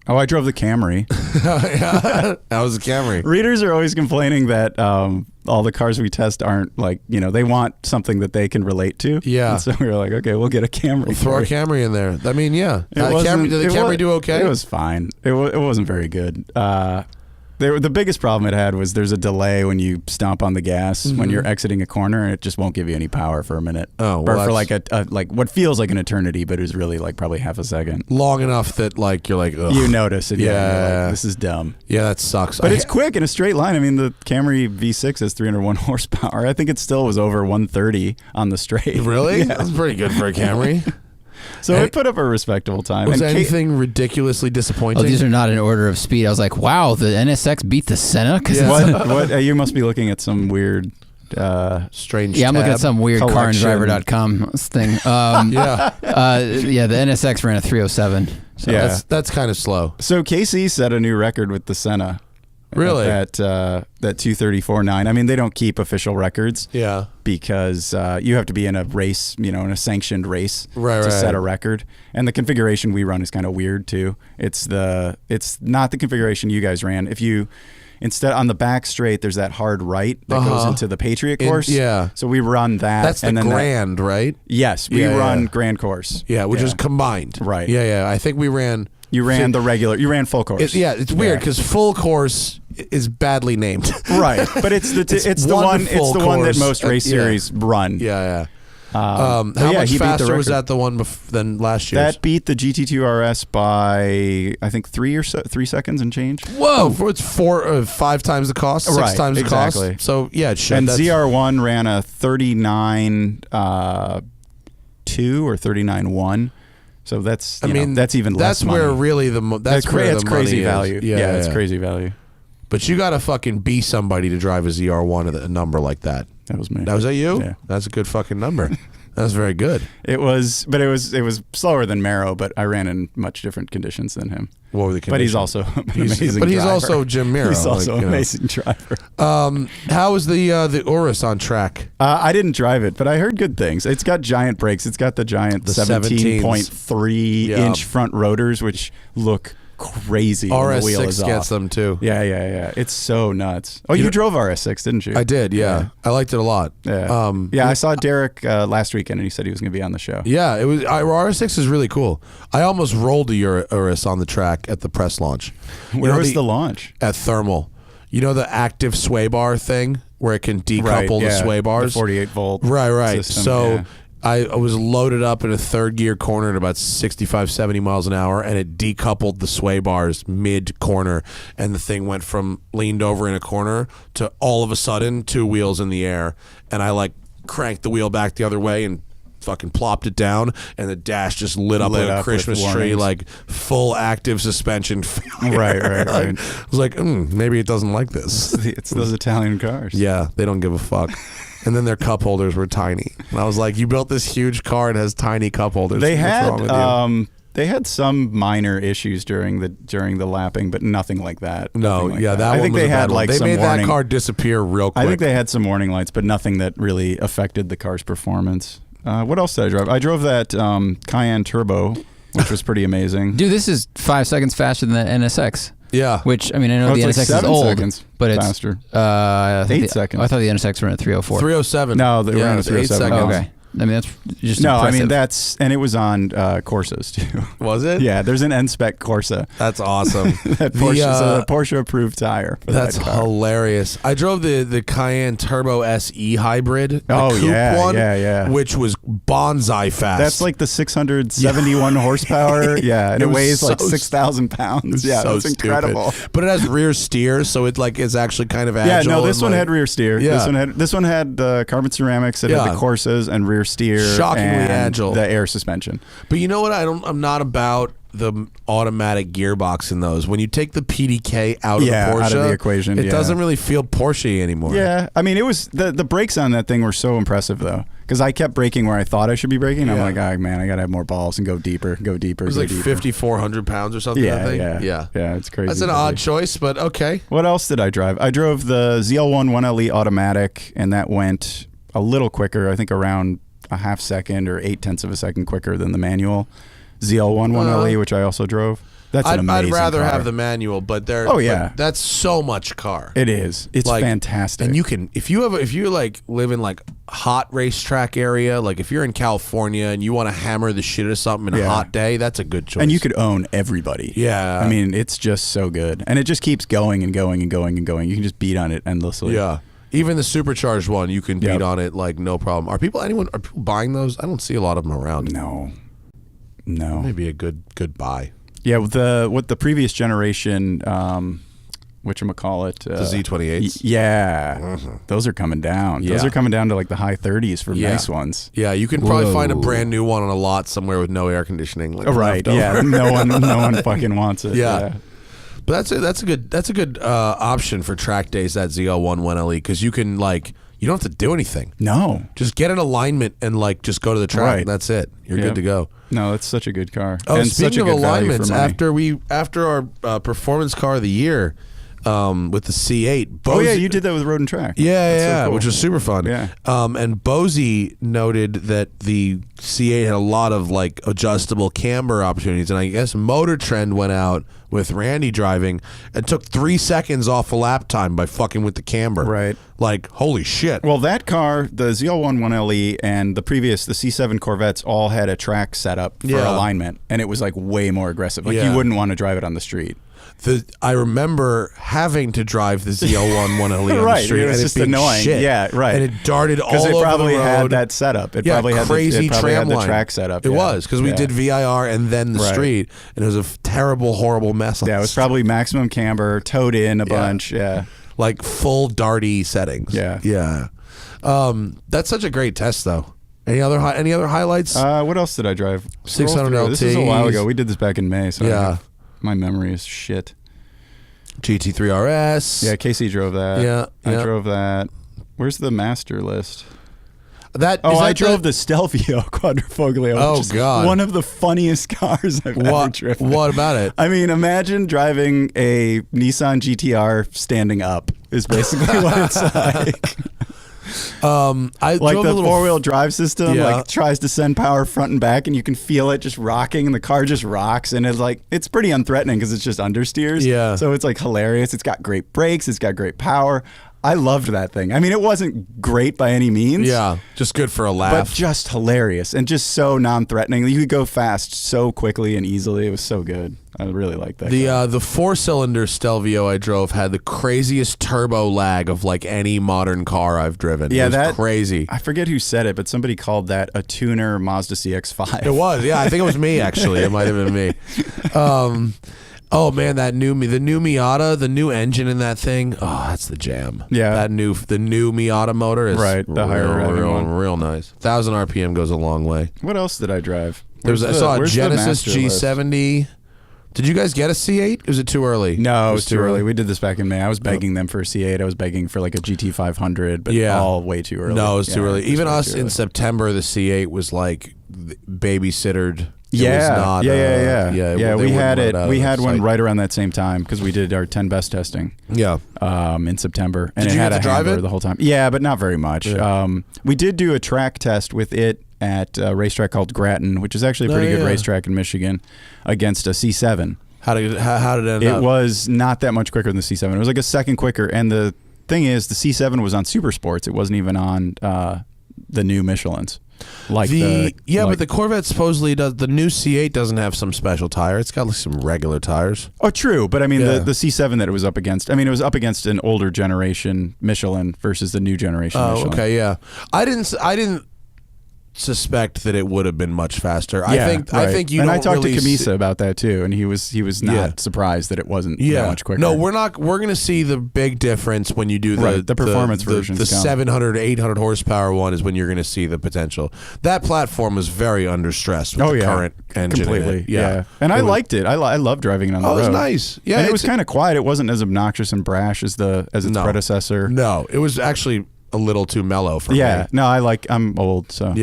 Oh, I drove the Camry. That was a Camry. Readers are always complaining that all the cars we test aren't like, they want something that they can relate to. Yeah. And so we were like, okay, we'll get a Camry. We'll throw a Camry in there. I mean, yeah. Did the Camry do okay? It was fine. It wasn't very good. The biggest problem it had was there's a delay when you stomp on the gas when you're exiting a corner, and it just won't give you any power for a minute. Oh, well, or for like like what feels like an eternity, but is really like probably half a second. Long enough that like you're like, ugh. You notice it. Yeah. Yeah. Like, this is dumb. Yeah, that sucks. But it's quick in a straight line. I mean, the Camry V6 has 301 horsepower. I think it still was over 130 on the straight. Really? Yeah. That's pretty good for a Camry. So it put up a respectable time. Was anything ridiculously disappointing? Oh, these are not in order of speed. I was like, wow, the NSX beat the Senna? What? You must be looking at some weird... strange Yeah, I'm looking at some weird collection. carandriver.com thing. The NSX ran a 307. So Yeah. That's kind of slow. So KC set a new record with the Senna. Really? At that 234.9. I mean, they don't keep official records. Yeah. Because you have to be in a race, in a sanctioned race right. set a record. And the configuration we run is kind of weird too. It's not the configuration you guys ran. If you instead on the back straight, there's that hard right that goes into the Patriot course. Yeah. So we run that. That's the Grand, right? Yes, we run Grand course. Yeah, which is combined. Right. Yeah. I think we ran. You ran the regular. You ran full course. It's weird because full course is badly named. Right, but it's the one that most race series run. Yeah. How much faster was that the one than last year? That beat the GT2 RS by I think 3 seconds and change. Whoa! It's 5 times the cost, 6 times the cost. So yeah, it should. And ZR1 ran a 39.2 or 39.1. So that's that's even less. That's where money. really that's crazy money value. Is. Yeah, it's crazy value. But you got to fucking be somebody to drive a ZR1 at a number like that. That was me. That was you? Yeah. That's a good fucking number. That was very good. It was slower than Mero, but I ran in much different conditions than him. What were the conditions? But he's also an amazing But he's driver. also Jim Mero. He's also an amazing driver. How was the Urus on track? I didn't drive it, but I heard good things. It's got giant brakes. It's got the giant 17.3 inch front rotors, which look crazy. RS6 gets them too. Yeah. It's so nuts. Oh, you drove RS6, didn't you? I did, yeah. I liked it a lot. Yeah. I saw Derek last weekend, and he said he was going to be on the show. Yeah, it was. RS6 is really cool. I almost rolled a Urus on the track at the press launch. Where was the launch? At Thermal. You know the active sway bar thing where it can decouple the sway bars? The 48 volt. Right. System, so I was loaded up in a third gear corner at about 65, 70 miles an hour, and it decoupled the sway bars mid corner, and the thing went from leaned over in a corner to all of a sudden 2 wheels in the air, and I like cranked the wheel back the other way and fucking plopped it down, and the dash just lit up like a Christmas tree, like full active suspension failure. Right. I was like, maybe it doesn't like this. It's those Italian cars. Yeah, they don't give a fuck. And then their cup holders were tiny. And I was like, you built this huge car and has tiny cup holders. They What's wrong with you? They had some minor issues during the lapping, but nothing like that. No, like that I one think was they a bad had one. like they some made warning. that car disappear real quick. I think they had some warning lights, but nothing that really affected the car's performance. What else did I drive? I drove that Cayenne Turbo, which was pretty amazing. Dude, this is 5 seconds faster than the NSX. Yeah. Which, I mean, I know the it's NSX like is old, seconds but it's faster. 8 seconds. I thought the NSX ran at 304. 307. No, they ran at 307. 8 seconds. Oh, okay. I mean, that's just no. impressive. I mean and it was on Corsas too. Was it? Yeah, there's an N-Spec Corsa. That's awesome. That Porsche, so the Porsche approved tire. For that's that car. hilarious. I drove the Cayenne Turbo SE hybrid. The coupe one, yeah. Which was bonsai fast. That's like the 671 horsepower. Yeah, and it weighs like 6,000 pounds. Yeah, so that's incredible. Stupid. But it has rear steer, so it like is actually kind of agile. Yeah, no, this one had rear steer. Yeah. This one had carbon ceramics that had the Corsas and rear understeer, Shockingly and agile. the air suspension. But you know what? I'm not about the automatic gearbox in those. When you take the PDK out of the Porsche, out of the equation, it doesn't really feel Porsche anymore. Yeah, I mean, it was the brakes on that thing were so impressive though, because I kept braking where I thought I should be braking. I'm like, oh man, I gotta have more balls and go deeper. It was like 5,400 pounds or something. Yeah, I think. yeah. It's crazy. That's an odd choice, but okay. What else did I drive? I drove the ZL1 1LE automatic, and that went a little quicker. I think around a half second or 0.8 of a second quicker than the manual ZL1 1LE, which I also drove. That's an amazing I'd rather car. have the manual, but that's so much car. It is. It's like, fantastic. And you can if you like live in like hot racetrack area, like if you're in California and you want to hammer the shit out of something in a hot day, that's a good choice. And you could own everybody. Yeah. I mean, it's just so good. And it just keeps going and going and going and going. You can just beat on it endlessly. Yeah. Even the supercharged one, you can beat on it like no problem. Are people buying those? I don't see a lot of them around. No. Maybe a good buy. Yeah, with the previous generation, whatchamacallit? The Z28s? Yeah. Those are coming down. Those are coming down to like the high 30s for nice ones. Yeah, you can probably find a brand new one on a lot somewhere with no air conditioning. Like right, yeah. No one fucking wants it. Yeah. But that's a good option for track days, that ZL1 1LE, because you can you don't have to do anything. No. Just get an alignment and just go to the track. Right. And that's it. You're good to go. No, it's such a good car. Oh, and speaking such a of good value alignments, for money. after our performance car of the year with the C8. Oh yeah, you did that with Road and Track. Yeah, so cool. Which was super fun. Yeah. And Bozy noted that the C8 had a lot of adjustable camber opportunities, and I guess Motor Trend went out with Randy driving and took 3 seconds off a lap time by fucking with the camber. Right. Like, holy shit. Well, that car, the ZL1 1LE and the C7 Corvettes all had a track setup for alignment, and it was way more aggressive. You wouldn't want to drive it on the street. I remember having to drive the ZL1 1LE on right, the street, it was and just it being annoying. shit. Yeah, right. And it darted all over the road. Because it probably had that setup. It probably had crazy tram had the line. track setup. It was, because we did VIR and then the street, and it was a terrible, horrible mess. Yeah, it was probably maximum camber, towed in a bunch. Yeah, like full darty settings. Yeah. That's such a great test, though. Any other highlights? What else did I drive? 600 LT. This is a while ago. We did this back in May. So my memory is shit. GT3 RS. Yeah, Casey drove that. Yeah. I drove that. Where's the master list? I drove the Stelvio Quadrifoglio. Which is one of the funniest cars I've ever driven. What about it? I mean, imagine driving a Nissan GTR standing up is basically what it's like. I like drove the a little four-wheel drive system tries to send power front and back, and you can feel it just rocking, and the car just rocks, and it's pretty unthreatening because it's just understeers. Yeah. So it's hilarious. It's got great brakes. It's got great power. I loved that thing. I mean, it wasn't great by any means. Yeah, just good for a laugh. But just hilarious and just so non-threatening. You could go fast so quickly and easily. It was so good. I really liked that. The 4-cylinder Stelvio I drove had the craziest turbo lag of any modern car I've driven. Yeah, it was crazy. I forget who said it, but somebody called that a tuner Mazda CX-5. It was. Yeah, I think it was me actually. It might have been me. Oh man, the new Miata, the new engine in that thing. Oh, that's the jam. Yeah, the new Miata motor is the higher real nice. 1,000 RPM goes a long way. What else did I drive? I saw a Genesis G70. Did you guys get a C8? Was it too early? No, it was too early. We did this back in May. I was begging them for a C8. I was begging for a GT500, but all way too early. No, it was too early. Even us in September, the C8 was babysittered. Yeah. We had it. We had one right around that same time because we did our 10 best testing. Yeah. In September, and did it you had get to drive it the whole time. Yeah, but not very much. Yeah. We did do a track test with it at a racetrack called Grattan, which is actually a pretty good racetrack in Michigan, against a C7. How did it end up? It was not that much quicker than the C7. It was a second quicker, and the thing is, the C7 was on Super Sports. It wasn't even on the new Michelins. But the Corvette supposedly does. The new C8 doesn't have some special tire. It's got some regular tires. Oh, true. But I mean, the C7 that it was up against. I mean, it was up against an older generation Michelin versus the new generation Michelin. Okay, yeah. I didn't suspect that it would have been much faster. Yeah, I think you. And don't I talked really to Kamisa about that too, and he was not surprised that it wasn't that much quicker. No, we're not. We're going to see the big difference when you do the performance version. The 700 800 horsepower one is when you're going to see the potential. That platform was very under stress with the current engine. Completely. Yeah. And I liked it. I love driving it on the road. It was nice. Yeah, and it was kind of quiet. It wasn't as obnoxious and brash as its predecessor. No, it was actually a little too mellow for me. Yeah, no, I'm old, so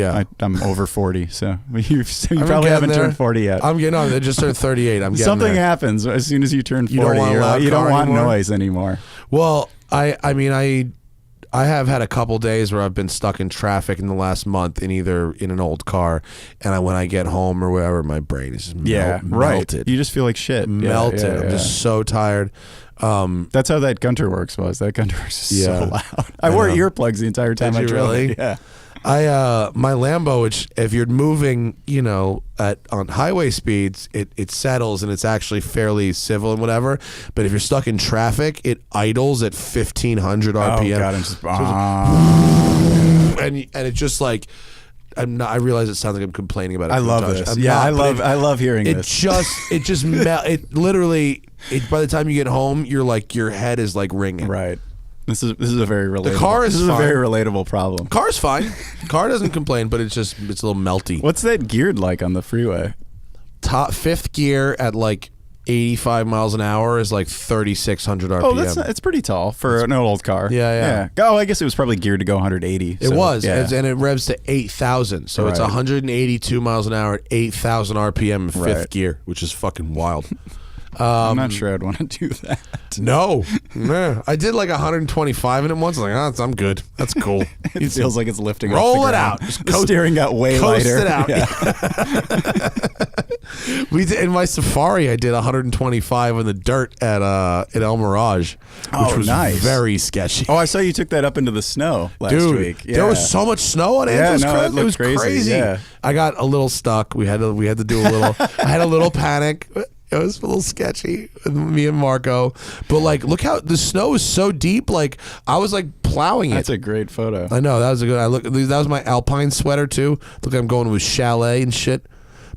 I'm over 40, so you probably haven't turned 40 yet. I'm getting on. I just turned 38. I'm getting Something there. happens as soon as you turn 40. You don't want noise anymore. Well, I mean, I have had a couple days where I've been stuck in traffic in the last month in an old car, and when I get home or wherever, my brain is just melted. You just feel like shit. Melted. Yeah. I'm just so tired. That's how that Gunter Works was. That Gunter Works is so loud. I wore earplugs the entire time I drove. Really? Yeah. My Lambo, which if you're moving, on highway speeds, it settles and it's actually fairly civil and whatever. But if you're stuck in traffic, it idles at 1,500 RPM. Oh God, I'm just and it's just like. I realize it sounds like I'm complaining about it. I love this. I love hearing this. It literally, by the time you get home, your head is like ringing. Right. This is a very relatable. The car is a very relatable problem. Car's fine. Car doesn't complain, but it's a little melty. What's that geared like on the freeway? Fifth gear at like 85 miles an hour is like 3,600 RPM. Oh, it's pretty tall for an old car. Yeah. Oh, I guess it was probably geared to go 180. It was, and it revs to 8,000. So it's 182 miles an hour at 8,000 RPM in fifth gear, which is fucking wild. I'm not sure I'd want to do that. No. I did like 125 in it once. I was like, I'm good. That's cool. It feels like it's lifting roll off the it ground. out. Just the steering got way lighter. It out. Yeah. We did in my Safari. I did 125 in the dirt at El Mirage, which was very sketchy. Oh, I saw you took that up into the snow last week. Yeah. There was so much snow on Angeles Crest. It was crazy. Yeah. I got a little stuck. We had to do a little. I had a little panic. It was a little sketchy with me and Marco, but like, look how the snow is so deep. Like I was like plowing it. That's a great photo. I know that was a good. That was my Alpine sweater too. Look, I'm going with Chalet and shit.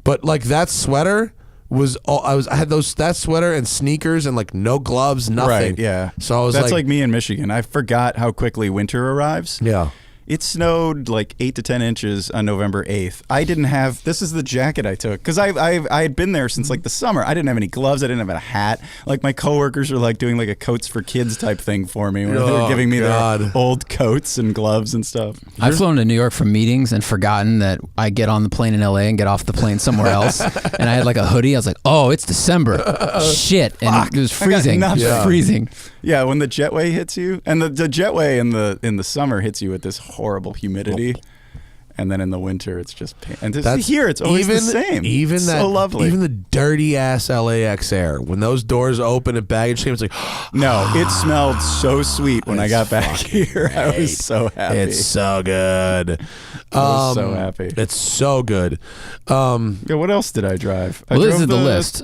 But like that sweater was all I had that sweater and sneakers and like no gloves, nothing. Right. Yeah. So I was that's like me in Michigan. I forgot how quickly winter arrives. Yeah. It snowed like 8 to 10 inches on November 8th. I didn't have, this is the jacket I took, because I had been there since like the summer. I didn't have any gloves. I didn't have a hat. Like my coworkers were like doing like a coats for kids type thing for me, where they were giving me their old coats and gloves and stuff. I've flown to New York for meetings and forgotten that I get on the plane in LA and get off the plane somewhere else. And I had like a hoodie. I was like, oh, it's December. Shit. And it was freezing. Freezing. Yeah, when the jetway hits you, and the jetway in the summer hits you with this horrible humidity, and then in the winter it's just pain. And here it's always the same. Even it's that, so lovely. Even the dirty ass LAX air, when those doors open at baggage claim, it's like no, it smelled so sweet when I got back here. I was so happy. It's so good. I was so happy. It's so good. Yeah, what else did I drive? Well, this is the list.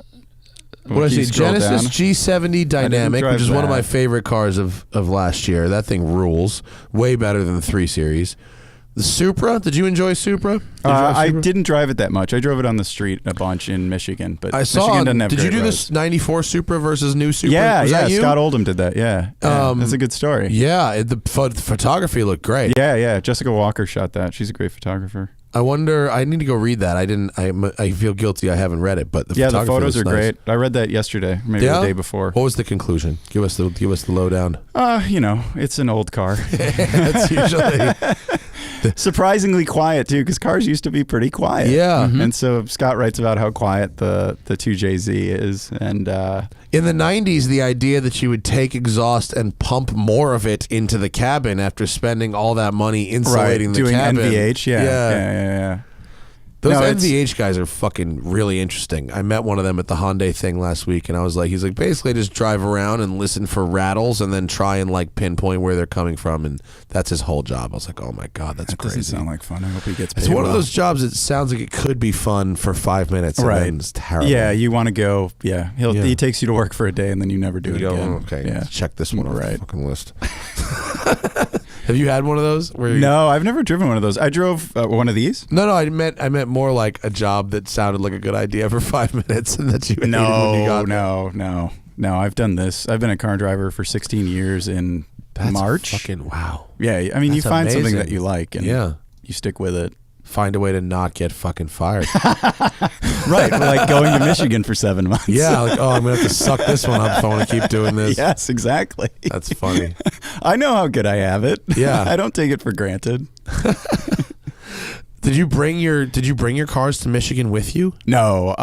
What is it? Genesis G70 Dynamic, which is one of my favorite cars of last year. That thing rules. Way better than the 3 Series. The Supra, did you enjoy Supra? I didn't drive it that much. I drove it on the street a bunch in Michigan, but Michigan doesn't have did you do roads. this 94 Supra versus new Supra? Yeah, Was that you? Scott Oldham did that, yeah. That's a good story. Yeah, the photography looked great. Yeah. Jessica Walker shot that. She's a great photographer. I wonder. I need to go read that. I feel guilty. I haven't read it, but the the photos are great. I read that yesterday, maybe the day before. What was the conclusion? Give us the lowdown. It's an old car. It's usually surprisingly quiet too, because cars used to be pretty quiet. Yeah, and so Scott writes about how quiet the 2JZ is, and in the 90s, the idea that you would take exhaust and pump more of it into the cabin after spending all that money insulating the cabin. Doing NVH, yeah. Those NVH guys are fucking really interesting. I met one of them at the Hyundai thing last week, and he's like, basically just drive around and listen for rattles and then try and like pinpoint where they're coming from, and that's his whole job. I was like, oh my God, that's crazy. Doesn't sound like fun. I hope he gets paid. It's one of those jobs that sounds like it could be fun for 5 minutes, and then it's terrible. Yeah, you want to go, he takes you to work for a day, and then you never do it again. Okay, check this one off the fucking list. Have you had one of those? No, I've never driven one of those. I drove one of these. No, I meant more like a job that sounded like a good idea for 5 minutes, and that you hated when you got there. No. I've done this. I've been a car driver for 16 years in March. Fucking wow. Yeah, I mean, you find something that you like, and you stick with it. Find a way to not get fucking fired. Right, like going to Michigan for 7 months. Yeah, like, I'm going to have to suck this one up if I want to keep doing this. Yes, exactly. That's funny. I know how good I have it. Yeah. I don't take it for granted. Did you bring your cars to Michigan with you? No,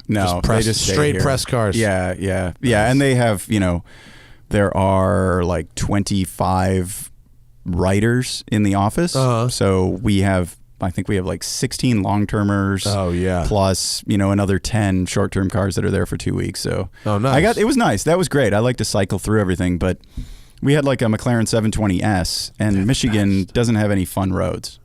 no. Just they just stay straight here. press cars. Yeah. And they have, there are like 25 writers in the office. So I think we have like 16 long-termers. Oh, yeah. Plus, another 10 short-term cars that are there for 2 weeks. So nice. It was nice. That was great. I like to cycle through everything, but we had like a McLaren 720S, and Michigan doesn't have any fun roads.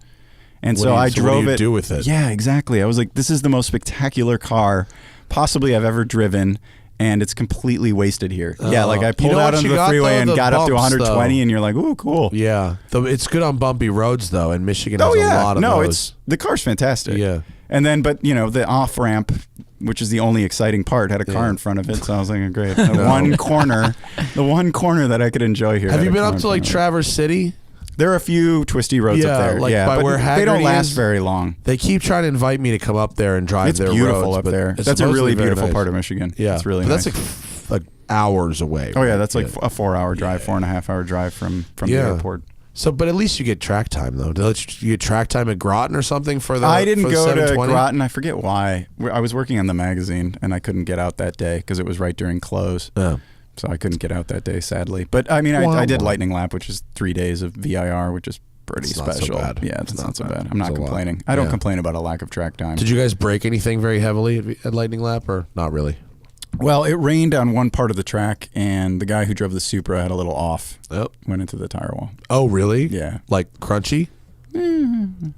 And so I drove it. What do you do with it? Yeah, exactly. I was like, this is the most spectacular car possibly I've ever driven, and it's completely wasted here. Yeah, like I pulled out onto the freeway and got up to 120, and you're like, ooh, cool. Yeah. It's good on bumpy roads, though, and Michigan has a lot of those. The car's fantastic. Yeah. And then, but, the off-ramp, which is the only exciting part, had a car in front of it, so I was like, great. The one corner that I could enjoy here. Have you been up to, like, Traverse City? There are a few twisty roads up there. Like by but where they don't Haggerty last is. very long. They keep trying to invite me to come up there and drive their roads. It's beautiful up there. That's a really beautiful part of Michigan. Yeah. It's really nice. nice. That's like hours away. Oh, yeah, that's like a 4-hour drive, 4.5-hour drive from the airport. So, but at least you get track time, though. Did you get track time at Groton or something for the I didn't go to 720? Groton. I forget why. I was working on the magazine, and I couldn't get out that day because it was right during close. Yeah. So I couldn't get out that day, sadly. But, I mean, I did Lightning Lap, which is 3 days of VIR, which is pretty special. Not so bad. Yeah, it's not so bad. I'm not complaining. I don't complain about a lack of track time. Did you guys break anything very heavily at Lightning Lap, or not really? Well, it rained on one part of the track, and the guy who drove the Supra had a little off. Went into the tire wall. Oh, really? Yeah. Like crunchy? It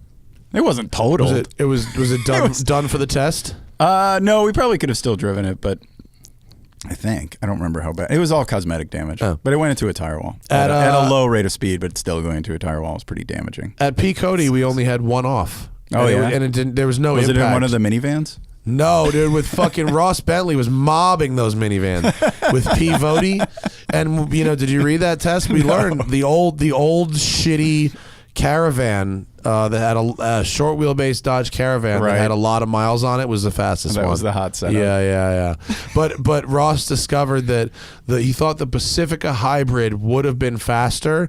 wasn't total. Was it done for the test? No, we probably could have still driven it, but I don't remember how bad. It was all cosmetic damage, but it went into a tire wall at a low rate of speed, but still going into a tire wall was pretty damaging. At P. Cody, we only had one off. Oh, yeah? And it didn't. There was no Was impact. it in one of the minivans? No, dude, with fucking Ross Bentley was mobbing those minivans with P. Vody. And, did you read that test? We learned the old shitty Caravan that had a short wheelbase Dodge Caravan that had a lot of miles on it was the fastest one. That was the hot setup. Yeah. But Ross discovered that he thought the Pacifica Hybrid would have been faster,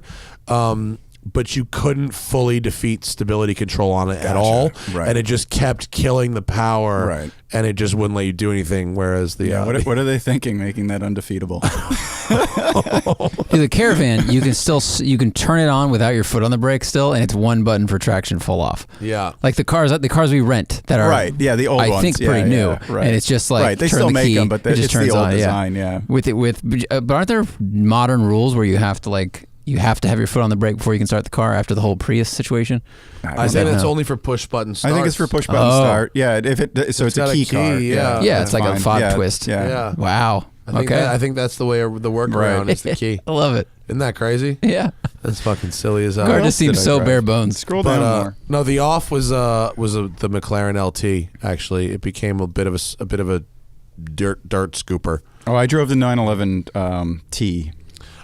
but you couldn't fully defeat stability control on it at all. Right. And it just kept killing the power. Right. And it just wouldn't let you do anything. Whereas what are they thinking, making that undefeatable? The Caravan, you can turn it on without your foot on the brake still, and it's one button for traction full off. Yeah. Like the cars we rent that are the old ones. I think pretty new. Right. And it's just like they turn still the make key, them, but it just it's turns the old on. design. But aren't there modern rules where you have to have your foot on the brake before you can start the car after the whole Prius situation? I think it's only for push button starts. I think it's for push button start. Yeah, it's a key car. Yeah, it's like a fob twist. Yeah. Wow. I think that's the way the workaround is the key. I love it. Isn't that crazy? Yeah. That's fucking silly as hell. Car just seems so bare bones. Scroll down more. No, the off was the McLaren LT. Actually, it became a bit of a dirt scooper. Oh, I drove the 911 T.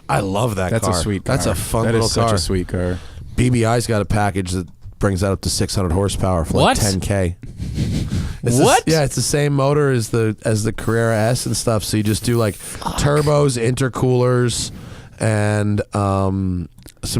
I love that car. That's a sweet car. That's a fun little car. That is such a sweet car. BBI's got a package that brings that up to 600 horsepower for like 10K. What? It's the same motor as the Carrera S and stuff. So you just do like turbos, intercoolers, and some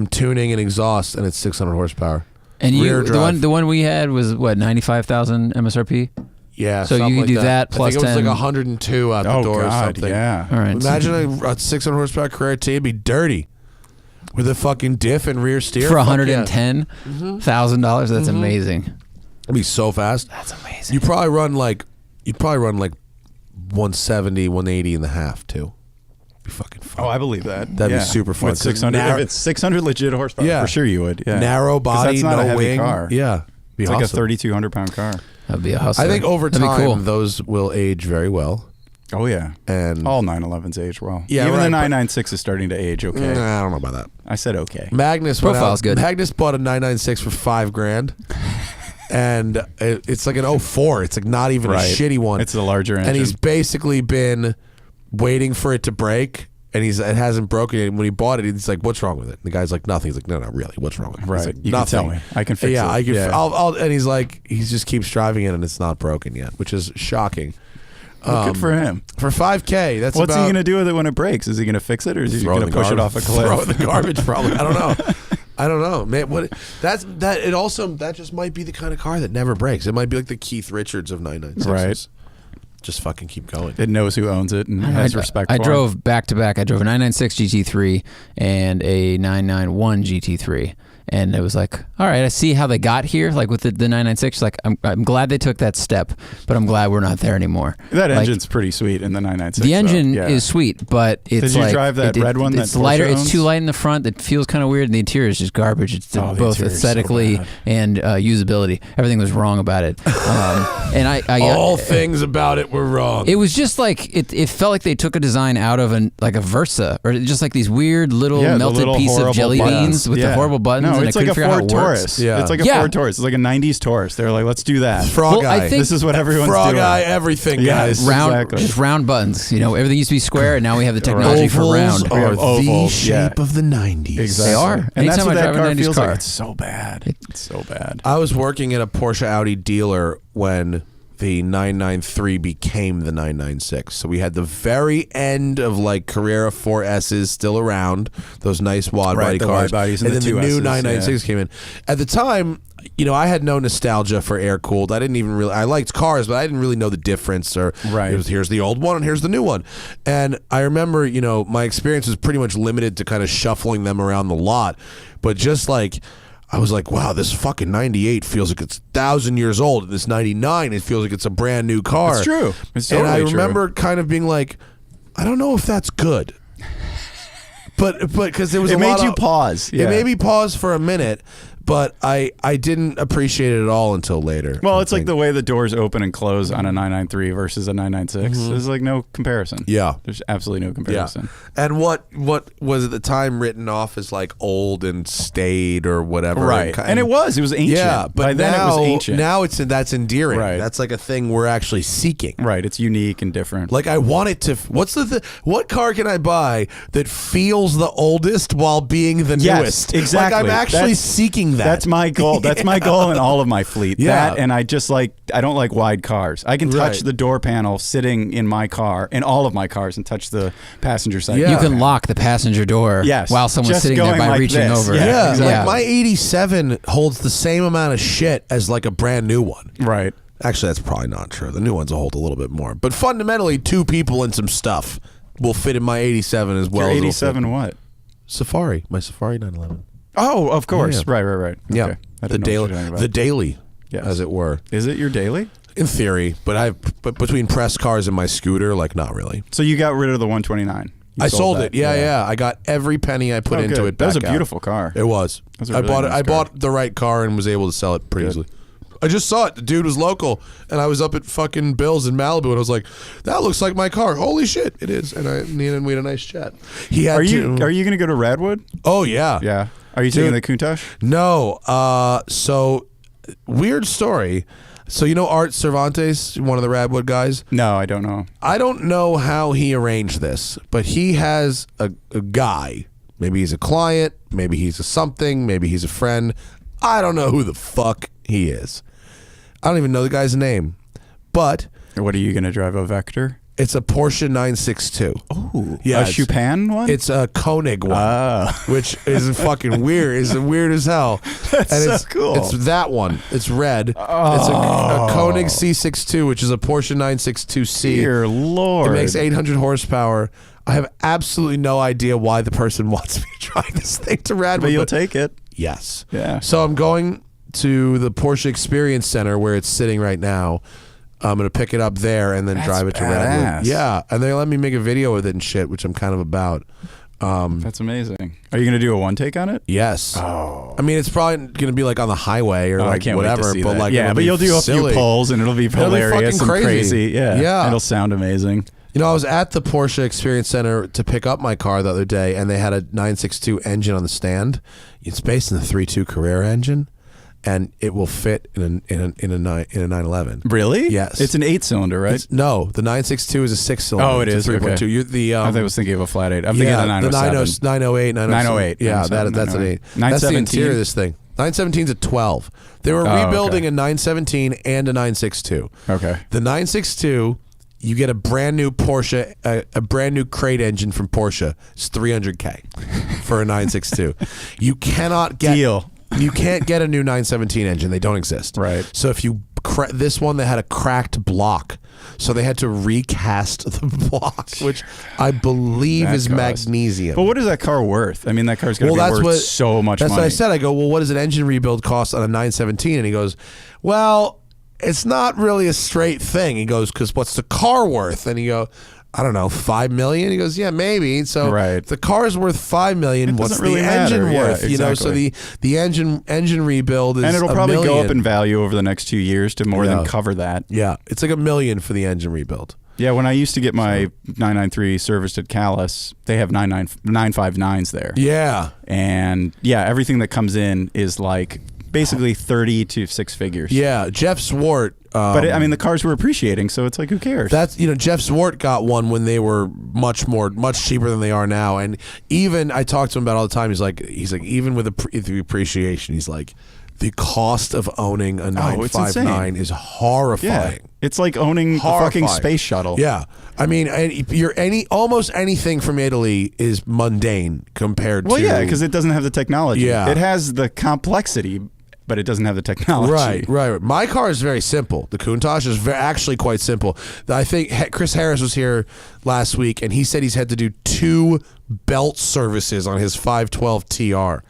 tuning and exhaust, and it's 600 horsepower. And the one we had was what, 95,000 MSRP? Yeah. So you can do that plus 10. I think it was like 102 out the door or something. Yeah. All right. Imagine a 600 horsepower Carrera T. It'd be dirty with a fucking diff and rear steer for $110,000. That's amazing. It'd be so fast. That's amazing. You'd probably run like 170, 180 and a half too. Be fucking fun. Oh, I believe that. That'd be super fun. With 600, if it's 600 legit horsepower, for sure you would. Yeah. Narrow body, that's not no a heavy wing. car. Yeah. It's like a 3,200 pound car. That'd be a hustle. I think over That'd be time cool. those will age very well. Oh, yeah. And all 911s age well. Yeah, even right, the 996 is starting to age okay. I don't know about that. I said okay. Magnus Profile's good. Magnus bought a 996 for $5,000. And it's like an 04. It's like not even a shitty one. It's the larger engine. And he's basically been waiting for it to break. And it hasn't broken yet. And when he bought it, he's like, "What's wrong with it?" And the guy's like, "Nothing." He's like, "No, really. What's wrong with it?" Right. He's like, You "Nothing." can tell me. I can fix it. Yeah, I can. Yeah. I'll, and he's like, he just keeps driving it, and it's not broken yet, which is shocking. Good for him. For $5,000, that's What's he about. going to do with it when it breaks? Is he going to fix it, or is he going to push it off a cliff? Throw it in the garbage, probably. I don't know. I don't know, man. That just might be the kind of car that never breaks. It might be like the Keith Richards of 996s. Right. Just fucking keep going. It knows who owns it and has respect I for drove back to back. I drove a 996 GT3 and a 991 GT3. And it was like, all right, I see how they got here. Like with the 996, like I'm glad they took that step, but I'm glad we're not there anymore. That like, engine's pretty sweet in the 996. The engine is sweet, but it's Did you like drive that red one? It's that lighter. Porsche It's owns? too light in the front. It feels kind of weird. And the interior is just garbage. It's the both interior is so aesthetically bad. and usability. Everything was wrong about it. And I all things about it were wrong. It was just like it felt like they took a design out of a Versa, or just like these weird little melted little piece of horrible jelly buttons. beans with the horrible buttons. No, and it's I like couldn't a figure out Ford how it works. Taurus. Yeah. It's like a Ford Taurus. It's like a 90s Taurus. They're like, let's do that. Frog I eye. think This is what everyone's Frog doing. eye everything, guys. Round, just round buttons. You know, everything used to be square, and now we have the technology for round. Ovals are have ovals, the shape of the 90s. Exactly. They are. And that's Anytime what I that drive a car 90s feels car. like. It's so bad. It's so bad. I was working at a Porsche Audi dealer when the 993 became the 996. So we had the very end of like Carrera 4S's still around, those nice wide body the cars. wide bodies and then the the 2Ss, new 996 came in. At the time, you know, I had no nostalgia for air cooled. I didn't even really. I liked cars, but I didn't really know the difference. Or here's the old one and here's the new one. And I remember, you know, my experience was pretty much limited to kind of shuffling them around the lot. But just like, I was like, wow, this fucking 98 feels like it's 1,000 years old. And this 99, it feels like it's a brand new car. It's true. It's totally and I true. remember kind of being like, I don't know if that's good. But because there was It a made lot you of, pause. It made me pause for a minute. But I didn't appreciate it at all until later. Well, it's like the way the doors open and close on a 993 versus a 996. There's like no comparison. Yeah. There's absolutely no comparison. Yeah. And what was at the time written off as like old and staid or whatever. Right. And it was ancient. Yeah, but by then it was ancient. Now that's endearing. Right. That's like a thing we're actually seeking. Right. It's unique and different. Like I want it to. What car can I buy that feels the oldest while being the newest? Exactly. Like I'm actually seeking that. That's my goal. That's my goal in all of my fleet. Yeah. That, and I don't like wide cars. I can touch the door panel sitting in my car, in all of my cars, and touch the passenger side. Yeah. You can lock the passenger door while someone's Just sitting there going by like reaching this. over. Yeah, Like Yeah. my 87 holds the same amount of shit as like a brand new one. Right. Actually, that's probably not true. The new ones will hold a little bit more. But fundamentally, two people and some stuff will fit in my 87 as well. Your as it'll 87 fit. what? Safari. My Safari 911. Oh, of course. Yeah. Right. Yeah. Okay. I The didn't know what daily, you're talking about. the daily, Yes. as it were. Is it your daily? In theory, but between press cars and my scooter, like not really. So you got rid of the 129. I sold that. it. Yeah. I got every penny I put into good. it. That was a back out. beautiful car. It was. That was a I really bought nice it. I car. bought the right car and was able to sell it pretty easily. I just saw it. The dude was local, and I was up at fucking Bill's in Malibu, and I was like, "That looks like my car." Holy shit, it is. And we had a nice chat. He had. Are you going to go to Radwood? Oh yeah. Yeah. Are you taking the Countach? No. So weird story. So you know Art Cervantes, one of the Radwood guys? No, I don't know. I don't know how he arranged this, but he has a guy. Maybe he's a client, maybe he's a something, maybe he's a friend. I don't know who the fuck he is. I don't even know the guy's name. But What are you going to drive, a Vector? it's a Porsche 962. Oh, Yeah, a it's- Chupin one? It's a Koenig one, which is fucking weird. It's weird as hell. That's and so cool. It's that one. It's red. It's a Koenig C62, which is a Porsche 962C. Dear Lord. It makes 800 horsepower. I have absolutely no idea why the person wants me to drive this thing to Radwood. But you'll take it. Yes. Yeah. So I'm going to the Porsche Experience Center where it's sitting right now. I'm going to pick it up there and then drive it to Radwood. badass. Yeah. And they let me make a video with it and shit, which I'm kind of about. That's amazing. Are you going to do a one take on it? Yes. Oh. I mean, it's probably going to be like on the highway or I like can't whatever. wait to see but that. like, yeah, it'll but be you'll do a silly. few polls and it'll be hilarious fucking and crazy. crazy. Yeah. Yeah. It'll sound amazing. You know, I was at the Porsche Experience Center to pick up my car the other day, and they had a 962 engine on the stand. It's based in the 3.2 Carrera engine, and it will fit in a 911. Really? Yes. It's an 8-cylinder, right? No, the 962 is a 6-cylinder. Oh, it is. It's a 3.2. Okay. You're the I thought I was thinking of a flat 8. I'm thinking of the 907. The 908, 908. Yeah, that's an 8. That's the 917? interior of this thing. 917's a 12. They were rebuilding a 917 and a 962. Okay. The 962, you get a brand new Porsche, a brand new crate engine from Porsche. It's $300K for a 962. You cannot get Deal. You can't get a new 917 engine. They don't exist. Right. So if you this one, they had a cracked block, so they had to recast the block, which I believe is magnesium. But what is that car worth? I mean, that car's going to be worth so much money. That's what I said. I go, well, what does an engine rebuild cost on a 917? And he goes, well, it's not really a straight thing. He goes, because what's the car worth? And you go, I don't know, $5 million. He goes, yeah, maybe. So if the car's worth $5 million, what's the engine worth? You know, so the engine rebuild is, and it'll probably $1 go million. up in value over the next 2 years to more than cover that. Yeah, it's like $1 million for the engine rebuild. Yeah, when I used to get my 993 serviced at Callis, they have 959s there. Yeah, and yeah, everything that comes in is like basically 30 to 6 figures. Yeah, Jeff Swart. But I mean, the cars were appreciating, so it's like, who cares? That's, you know, Jeff Swart got one when they were much cheaper than they are now. And even I talk to him about it all the time. He's like, even with the appreciation, he's like, the cost of owning a 959 is horrifying. Yeah. It's like owning a fucking space shuttle. Yeah, I mean, almost anything from Italy is mundane compared to. Well, yeah, because it doesn't have the technology. Yeah, it has the complexity, but it doesn't have the technology. Right. My car is very simple. The Countach is actually quite simple. I think Chris Harris was here last week, and he said he's had to do 2 belt services on his 512 TR,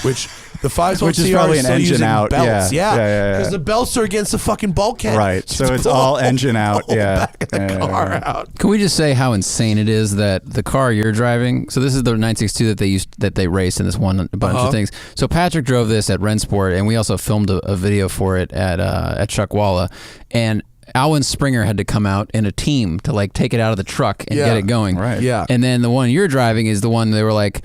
which the 512 which is TR probably is an still engine using out. belts. Yeah. Because the belts are against the fucking bulkhead. Right. So it's all engine out. Yeah. Back of the car out. Can we just say how insane it is that the car you're driving? So this is the 962 that they raced in this one bunch of things. So Patrick drove this at Rennsport, and we also filmed a video for it at Chuckwalla, and Alwyn Springer had to come out in a team to like take it out of the truck and get it going. Right. Yeah. And then the one you're driving is the one they were like,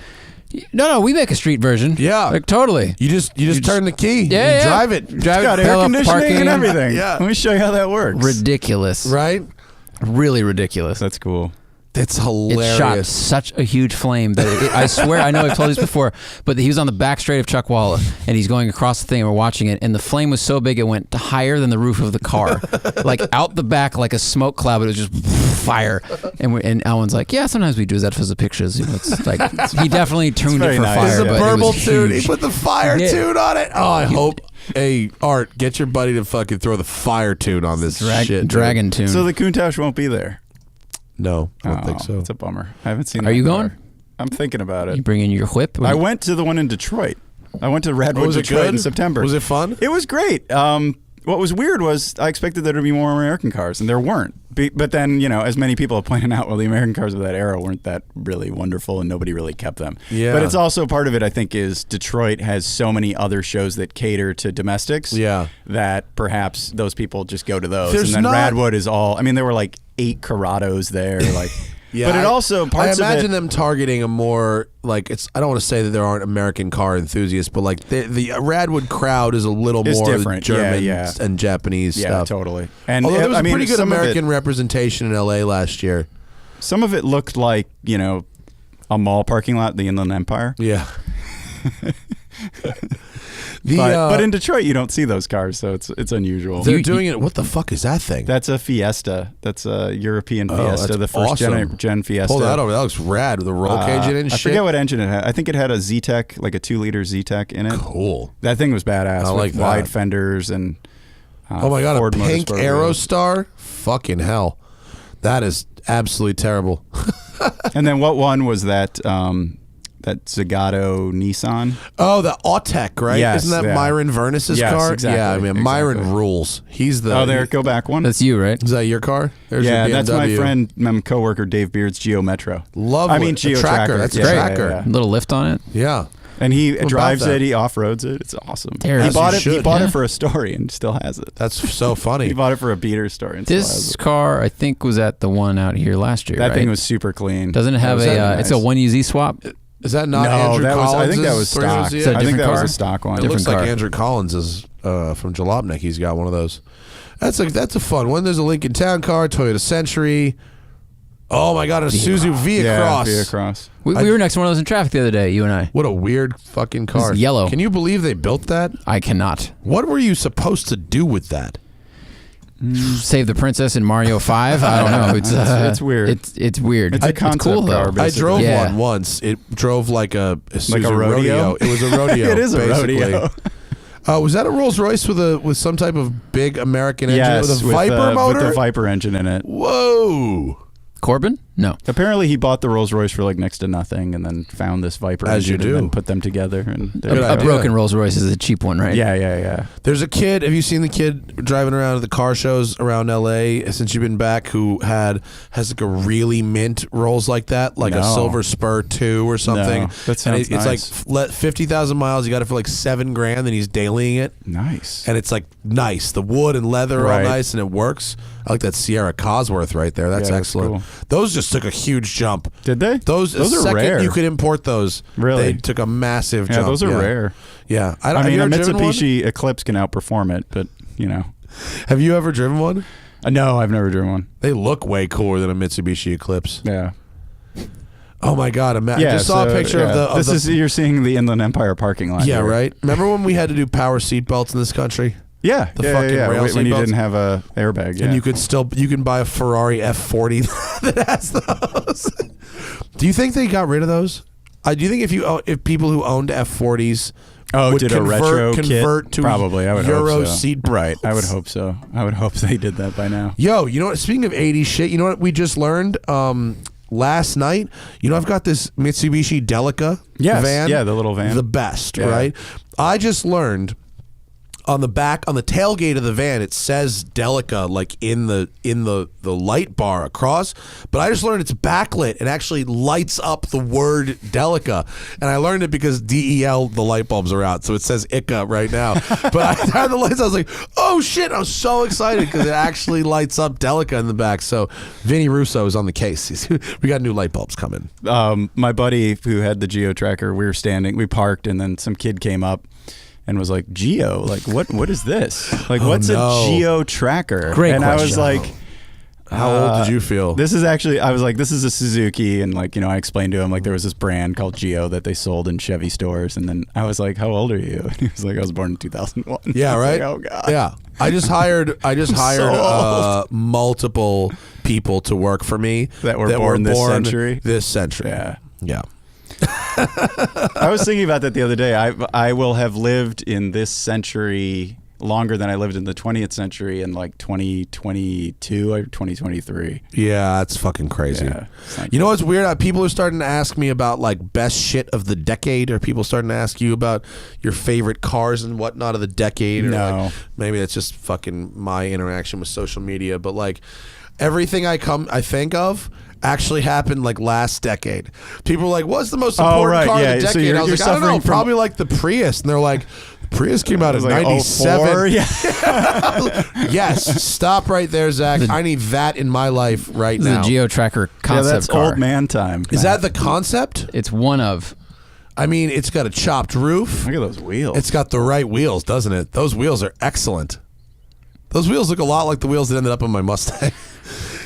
no, we make a street version. Yeah. Like, totally. You just turn the key. Yeah, drive it. It's got air conditioning and everything. Yeah. Let me show you how that works. Ridiculous. Right? Really ridiculous. That's cool. It's hilarious. It shot such a huge flame that I swear, I know I've told you this before, but he was on the back straight of Chuckwalla, and he's going across the thing, and we're watching it, and the flame was so big it went higher than the roof of the car, like out the back like a smoke cloud, but it was just fire. And Alan's like, yeah, sometimes we do that for the pictures. You know, it's like he definitely tuned it for nice. fire. It's a but burble it was tune. huge. He put the fire tune on it. Oh, I hope. Hey, Art, get your buddy to fucking throw the fire tune on this shit. Dragon tune. So the Countach won't be there. No, I don't think so. It's a bummer. I haven't seen. Are you car. going? I'm thinking about it. You bring in your whip? I went to the one in Detroit. I went to Redwood, Detroit in September. Was it fun? It was great. What was weird was I expected there to be more American cars, and there weren't. But then, you know, as many people have pointed out, well, the American cars of that era weren't that really wonderful, and nobody really kept them. Yeah. But it's also part of it, I think, is Detroit has so many other shows that cater to domestics. Yeah. That perhaps those people just go to those. There's and then not- Radwood is all. I mean, there were like 8 Corrados there, like. Yeah, but it also parts I imagine of it, them targeting a more like it's. I don't want to say that there aren't American car enthusiasts, but like the Radwood crowd is a little more different. German Yeah. and Japanese stuff. Totally. And Although there was I a mean, pretty good some of American representation in LA last year. Some of it looked like, you know, a mall parking lot, the Inland Empire. Yeah. But in Detroit, you don't see those cars, so it's unusual. They're doing it. What the fuck is that thing? That's a Fiesta. That's a European Fiesta, that's the first awesome. gen Fiesta. Pull that over. That looks rad with a roll cage in it and I shit. forget what engine it had. I think it had a Z-Tech, like a 2-liter Z-Tech in it. Cool. That thing was badass. I with like that. wide fenders and Oh my god, Ford a pink Motorsport Aerostar? Fucking hell. That is absolutely terrible. And then what one was that that Zagato Nissan? Oh, the Autech, right? Yes, Isn't that yeah. Myron Vernus's Yes, car? exactly, Yeah, I mean, Myron exactly. rules. He's the. Oh, there, go back one. That's you, right? Is that your car? There's Yeah, your that's my BMW. friend, my coworker Dave Beard's Geo Metro. Love I mean, it. Geo A tracker. That's a Yeah, tracker. yeah, A little lift on it. Yeah. And he drives that? it. He off-roads it. It's awesome. There He it bought is. it. He should. bought Yeah. it for a story and still has it. That's so funny. He bought it for a beater story and still has This it. car, I think, was at the one out here last year. That right? thing was super clean. Doesn't it have That was a? really It's a nice. 1UZ swap. Is that not No, Andrew that was. Collins? I think that was stock. Is that a I think different that was car? a stock one. It Different looks like car. Andrew Collins is from Jalopnik. He's got one of those. That's a fun one. There's a Lincoln Town Car, Toyota Century. Oh my God, a Suzuki Via Cross. Via Cross. We were next to one of those in traffic the other day. You and I. What a weird fucking car. It's yellow. Can you believe they built that? I cannot What were you supposed to do with that? save the princess in Mario 5. I don't know. It's weird. It's weird. It's a concept cool car, though. but- I drove Yeah. one once. It drove like a Suzuki rodeo? It was a rodeo. It is a basically. rodeo. Was that a Rolls Royce with some type of big American engine Yes, with a Viper motor? with the Viper engine in it. Whoa! Corbin? No. Apparently, he bought the Rolls Royce for like next to nothing, and then found this Viper As you engine, do. and then put them together. And there Good you A go. idea. broken Rolls Royce is a cheap one, right? Yeah. There's a kid. Have you seen the kid driving around at the car shows around LA since you've been back? Who has like a really mint Rolls like that, like a No. Silver Spur 2 or something. No, that sounds it's nice. like 50,000 miles. You got it for like $7,000, and he's dailying it. Nice. And it's like nice. The wood and leather are all Right. nice, and it works. I like that Sierra Cosworth right there. That's Yeah, that's excellent. cool. Those just took a huge jump. Did they? Those are second rare. you could import those. Really? They took a massive Yeah, jump. those are rare. Yeah. I have mean, you a ever driven one? Mitsubishi Eclipse can outperform it, but you know. Have you ever driven one? No, I've never driven one. They look way cooler than a Mitsubishi Eclipse. Yeah. Oh my God! I Yeah, just saw a picture of the. This is you're seeing the Inland Empire parking lot. yeah, here. right. Remember when we had to do power seat belts in this country? Yeah, The yeah, fucking yeah. rail When you seatbelts. didn't have a airbag, yeah. And you can buy a Ferrari F40 that has those. Do you think they got rid of those? Do you think if people who owned F40s would did a retro convert kit? to Probably, I would Euro hope so. seat Right, I would belts? hope so. I would hope they did that by now. Yo, you know what? Speaking of 80s shit, you know what we just learned last night? You know, I've got this Mitsubishi Delica Yes, van. yeah, the little van. The best, Yeah. right? I just learned on the tailgate of the van, it says Delica like in the light bar across, but I just learned it's backlit and actually lights up the word Delica, and I learned it because DEL the light bulbs are out, so it says ICA right now. But I had the lights, I was like, oh shit! I was so excited because it actually lights up Delica in the back. So Vinny Russo is on the case. We got new light bulbs coming. My buddy who had the Geo Tracker, we parked, and then some kid came up and was like, Geo, like what is this? Like, what's no. a Geo Tracker? Great and I was question. like, How old did you feel? This is actually, I was like, this is a Suzuki, and like, you know, I explained to him like there was this brand called Geo that they sold in Chevy stores, and then I was like, how old are you? And he was like, I was born in 2001. Yeah, I was right. like, oh god. Yeah, I just hired old. multiple people to work for me That were born this century? This century. Yeah. Yeah. I was thinking about that the other day. I will have lived in this century longer than I lived in the 20th century in like 2022 or 2023. Yeah, that's fucking crazy. Yeah, it's like- You know what's weird? People are starting to ask me about like best shit of the decade. Are people starting to ask you about your favorite cars and whatnot of the decade? Or No. like, maybe that's just fucking my interaction with social media. But like everything I think of actually happened like last decade. People are like, what's the most important right, car yeah. of the So decade? you're I was like, I don't know, suffering from- probably like the Prius. And they're like, Prius came out in It was like 97. 04, yeah. Yes, stop right there, Zach. I need that in my life right This is now. a Geo Tracker Yeah, concept that's car. old man time. Is that the concept? It's one of. I mean, it's got a chopped roof. Look at those wheels. It's got the right wheels, doesn't it? Those wheels are excellent. Those wheels look a lot like the wheels that ended up on my Mustang.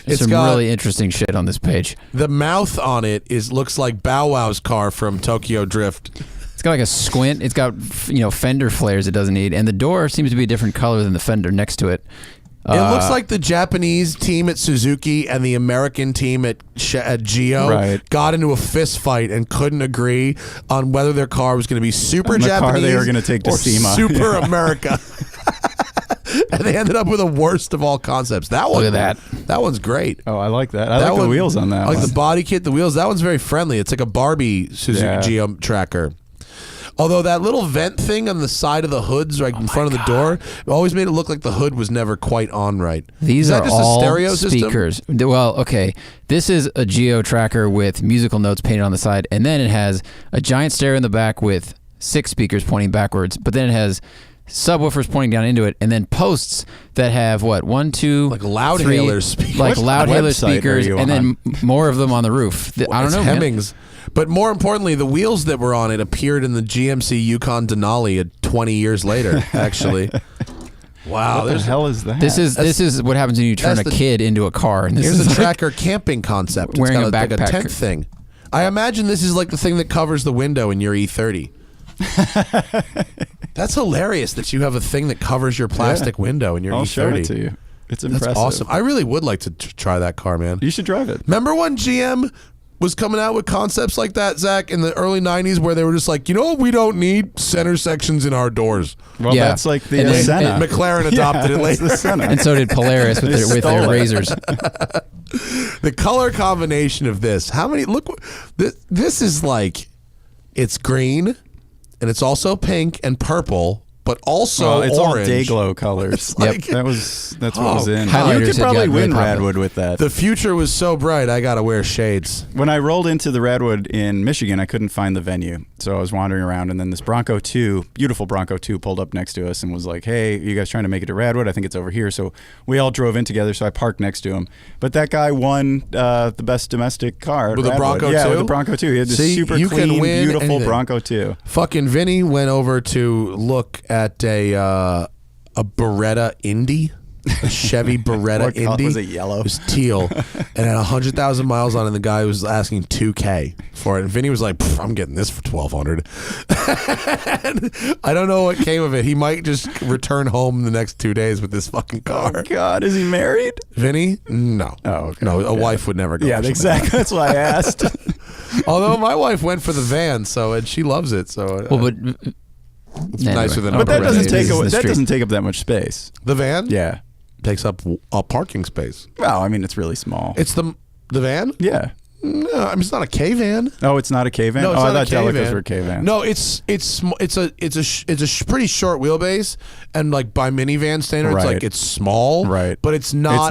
There's some got really interesting shit on this page. the mouth on it looks like Bow Wow's car from Tokyo Drift. It's got like a squint. It's got fender flares it doesn't need, and the door seems to be a different color than the fender next to it. It looks like the Japanese team at Suzuki and the American team at Geo Right. got into a fist fight and couldn't agree on whether their car was going to be super And the car Japanese they were gonna take to or SEMA. super America. And they ended up with the worst of all concepts. That one, Look at that one's great. Oh, I like that. I That like the one- wheels on that. I like one. the body kit, the wheels. That one's very friendly. It's like a Barbie Suzuki Yeah. Geo Tracker. Although that little vent thing on the side of the hoods, right in front of the door, always made it look like the hood was never quite on right. These Is that are just all a stereo system? speakers. Well, okay. This is a Geo Tracker with musical notes painted on the side, and then it has a giant stereo in the back with 6 speakers pointing backwards, but then it has subwoofers pointing down into it, and then posts that have what 1, 2, Like loud 3, hailer speakers. like loud hailer website are speakers, you and then more of them on the roof. I don't know, man. Hemmings. But more importantly, the wheels that were on it appeared in the GMC Yukon Denali 20 years later. Actually, wow. What the hell is that? This is what happens when you turn a kid into a car. And this Here's is a like tracker camping concept. It's wearing got a like a backpack. tent thing. I imagine this is like the thing that covers the window in your E30. That's hilarious that you have a thing that covers your plastic window in your I'll E30. show it to you. It's impressive. That's awesome. I really would like to try that car, man. You should drive it. Remember when GM was coming out with concepts like that, Zach, in the early 90s, where they were just like, you know what, we don't need center sections in our doors. Well, Yeah. that's like the And then- Senna. and McLaren adopted it It's later. the Senna. and so did Polaris with They their stole it. razors. The color combination of this, how many, look, this is like, it's green, and it's also pink and purple, but also Well, it's orange. all Dayglow colors. It's like- That's what was in. Highlighters You could had probably gotten really win popular. Radwood with that. The future was so bright, I got to wear shades. When I rolled into the Radwood in Michigan, I couldn't find the venue. So I was wandering around, and then this Bronco 2, beautiful Bronco 2, pulled up next to us and was like, hey, you guys trying to make it to Radwood? I think it's over here. So we all drove in together, so I parked next to him. But that guy won the best domestic car at With a Radwood. Bronco Yeah, 2? with the Bronco 2. He had this See, super you can clean, win beautiful anything. Bronco 2. Fucking Vinny went over to look at a Beretta Indy, a Chevy Beretta What color Indy. was it, yellow? It was teal, and had 100,000 miles on it. And the guy was asking $2,000 for it, and Vinny was like, "I'm getting this for $1,200." I don't know what came of it. He might just return home in the next 2 days with this fucking car. Oh, God. Is he married? Vinny? No. Oh, okay. No, a wife would never go. Yeah, for something exactly. like That's why I asked. that. Although my wife went for the van, and she loves it. So Well, but it's nicer than But that Beretta doesn't Indy. take up that much space. The van. Yeah. Takes up a parking space. Well, I mean, it's really small. It's the van. Yeah. No, I mean it's not a K van. Oh, it's not a K-van? No, it's I not thought a K-van. Delicas were K-vans. No, it's pretty short wheelbase, and like by minivan standards, Right. like it's small, Right. But it's not.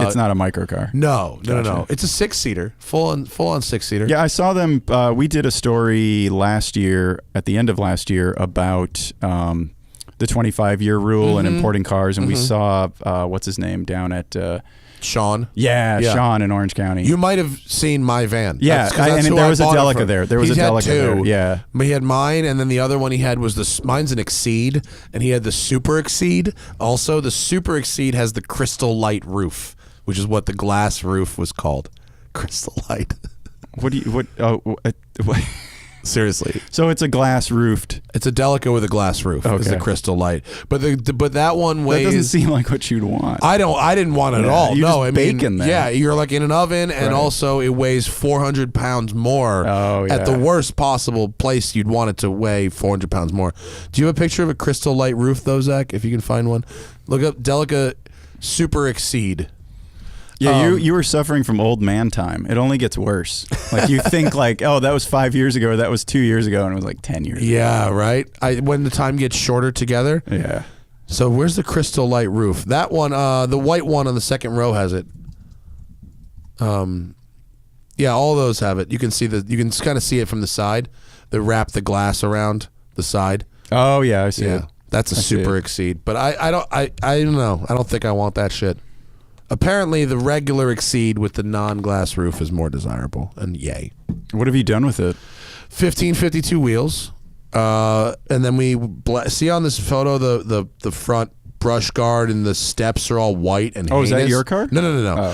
It's not a microcar. No. Gotcha. It's a 6-seater, full on 6-seater. Yeah, I saw them. We did a story last year, at the end of last year, about the 25-year rule and importing cars, and we saw what's his name down at Sean. Yeah, Sean in Orange County. You might have seen my van. Yeah, That's 'cause that's and who there I was a bought it Delica from. there. There was He's a had Delica there, two. yeah. But he had mine, and then the other one he had was mine's an Exceed, and he had the Super Exceed. Also, the Super Exceed has the Crystal Light roof, which is what the glass roof was called. Crystal Light. What? Seriously. So it's a glass roofed. It's a Delica with a glass roof. It's a Okay. Crystal Light. But that one weighs. That doesn't seem like what you'd want. I didn't want it at Yeah, all. you No, just I bake mean, in there. yeah, you're like in an oven, and Right. also it weighs 400 pounds more. Oh, At the yeah. worst possible place you'd want it to weigh 400 pounds more. Do you have a picture of a Crystal Light roof, though, Zach? If you can find one, look up Delica Super Exceed. Yeah, you were suffering from old man time. It only gets worse. Like you think like, oh, that was 5 years ago, or that was 2 years ago, and it was like 10 years. Yeah, right. When the time gets shorter together. ago. Yeah. So where's the Crystal Light roof? That one, the white one on the second row has it. Yeah, all those have it. You can kind of see it from the side. They wrap the glass around the side. Oh yeah, I see it. That's a I see Super it. Exceed. But I don't know. I don't think I want that shit. Apparently, the regular Exceed with the non-glass roof is more desirable, and yay. What have you done with it? 1552 wheels, and then we see on this photo the front brush guard and the steps are all white and Oh, is that heinous. your car? No.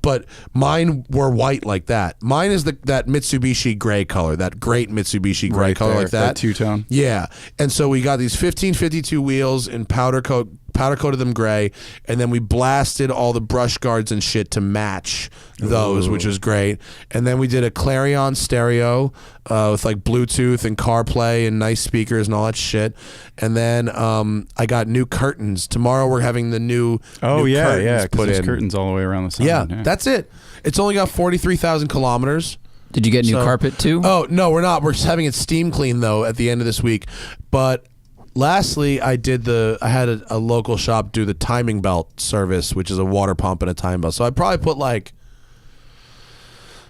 But mine were white like that. Mine is that Mitsubishi gray color, that great Mitsubishi gray Right color there, like that. that two-tone. Yeah, and so we got these 1552 wheels in powder coated them gray, and then we blasted all the brush guards and shit to match those, which was great. And then we did a Clarion stereo with like Bluetooth and CarPlay and nice speakers and all that shit. And then I got new curtains. Tomorrow we're having the new curtains put put there's in. curtains all the way around the side. Yeah, that's it. It's only got 43,000 kilometers. Did you get new carpet too? Oh no, we're not. We're just having it steam clean though at the end of this week. But lastly, I had a local shop do the timing belt service, which is a water pump and a timing belt. So I probably put like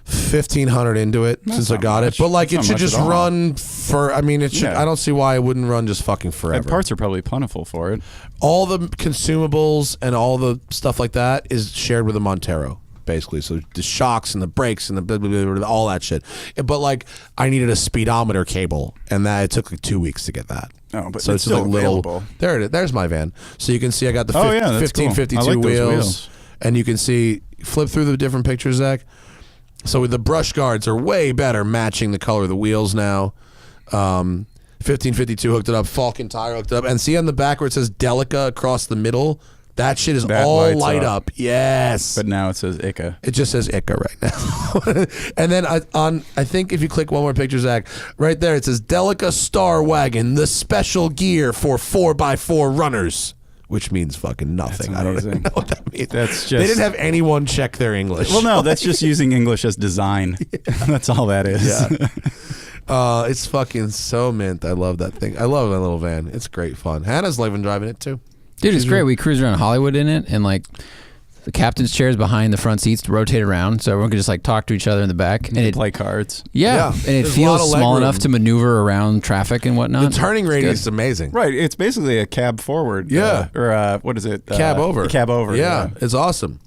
1,500 into it since I got it. But like That's it not should much just at all. run I mean, it should. Yeah. I don't see why it wouldn't run just fucking forever. And parts are probably plentiful for it. All the consumables and all the stuff like that is shared with a Montero, basically. So the shocks and the brakes and the blah, blah, blah, blah, all that shit. But like, I needed a speedometer cable, and it took like 2 weeks to get that. Oh, but so it's still like available. There it is. There's my van. So you can see I got the Oh, yeah, that's cool. 1552 I like those wheels, wheels. and you can see flip through the different pictures, Zach. So the brush guards are way better matching the color of the wheels now. 1552 hooked it up, Falcon tire hooked it up, and see on the back where it says Delica across the middle. That shit is That all lights light up. Yes. But now it says ICA. It just says ICA right now. And then I think if you click one more picture, Zach, right there it says Delica Star Wagon, the special gear for 4x4 runners, which means fucking nothing. I don't even know what that means. That's They just. didn't have anyone check their English. Well, no, that's just using English as design. That's all that is. Yeah. It's fucking so mint. I love that thing. I love that little van. It's great fun. Hannah's loving driving it too. Dude, it's great. We cruise around Hollywood in it, and like the captain's chairs behind the front seats to rotate around, so everyone can just like talk to each other in the back. And it play cards. Yeah, and it There's a lot feels of small legroom. enough to maneuver around traffic and whatnot. The turning It's radius good. is amazing. Right. It's basically a cab forward. Yeah. Or what is it? Cab over. Cab over. Yeah, it's awesome.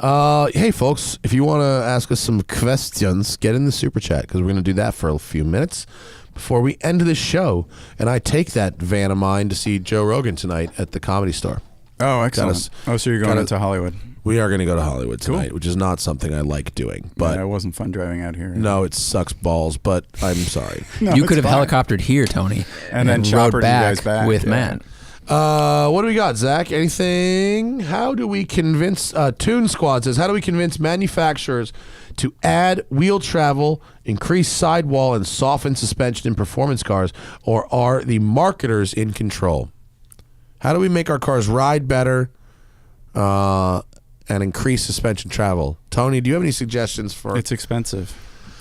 Hey, folks, if you want to ask us some questions, get in the super chat because we're going to do that for a few minutes before we end the show. And I take that van of mine to see Joe Rogan tonight at the Comedy Store. Oh, excellent. So you're going into Hollywood. We are going to go to Hollywood tonight, which is not something I like doing. But yeah, it wasn't fun driving out here. No, it sucks balls, but I'm sorry. No, you could have helicoptered here, Tony, and then rode choppered you back guys back with Matt. What do we got, Zach? Anything? How do we convince Toon Squad says, how do we convince manufacturers to add wheel travel, increase sidewall, and soften suspension in performance cars, or are the marketers in control? How do we make our cars ride better and increase suspension travel? Tony, do you have any suggestions for... It's expensive.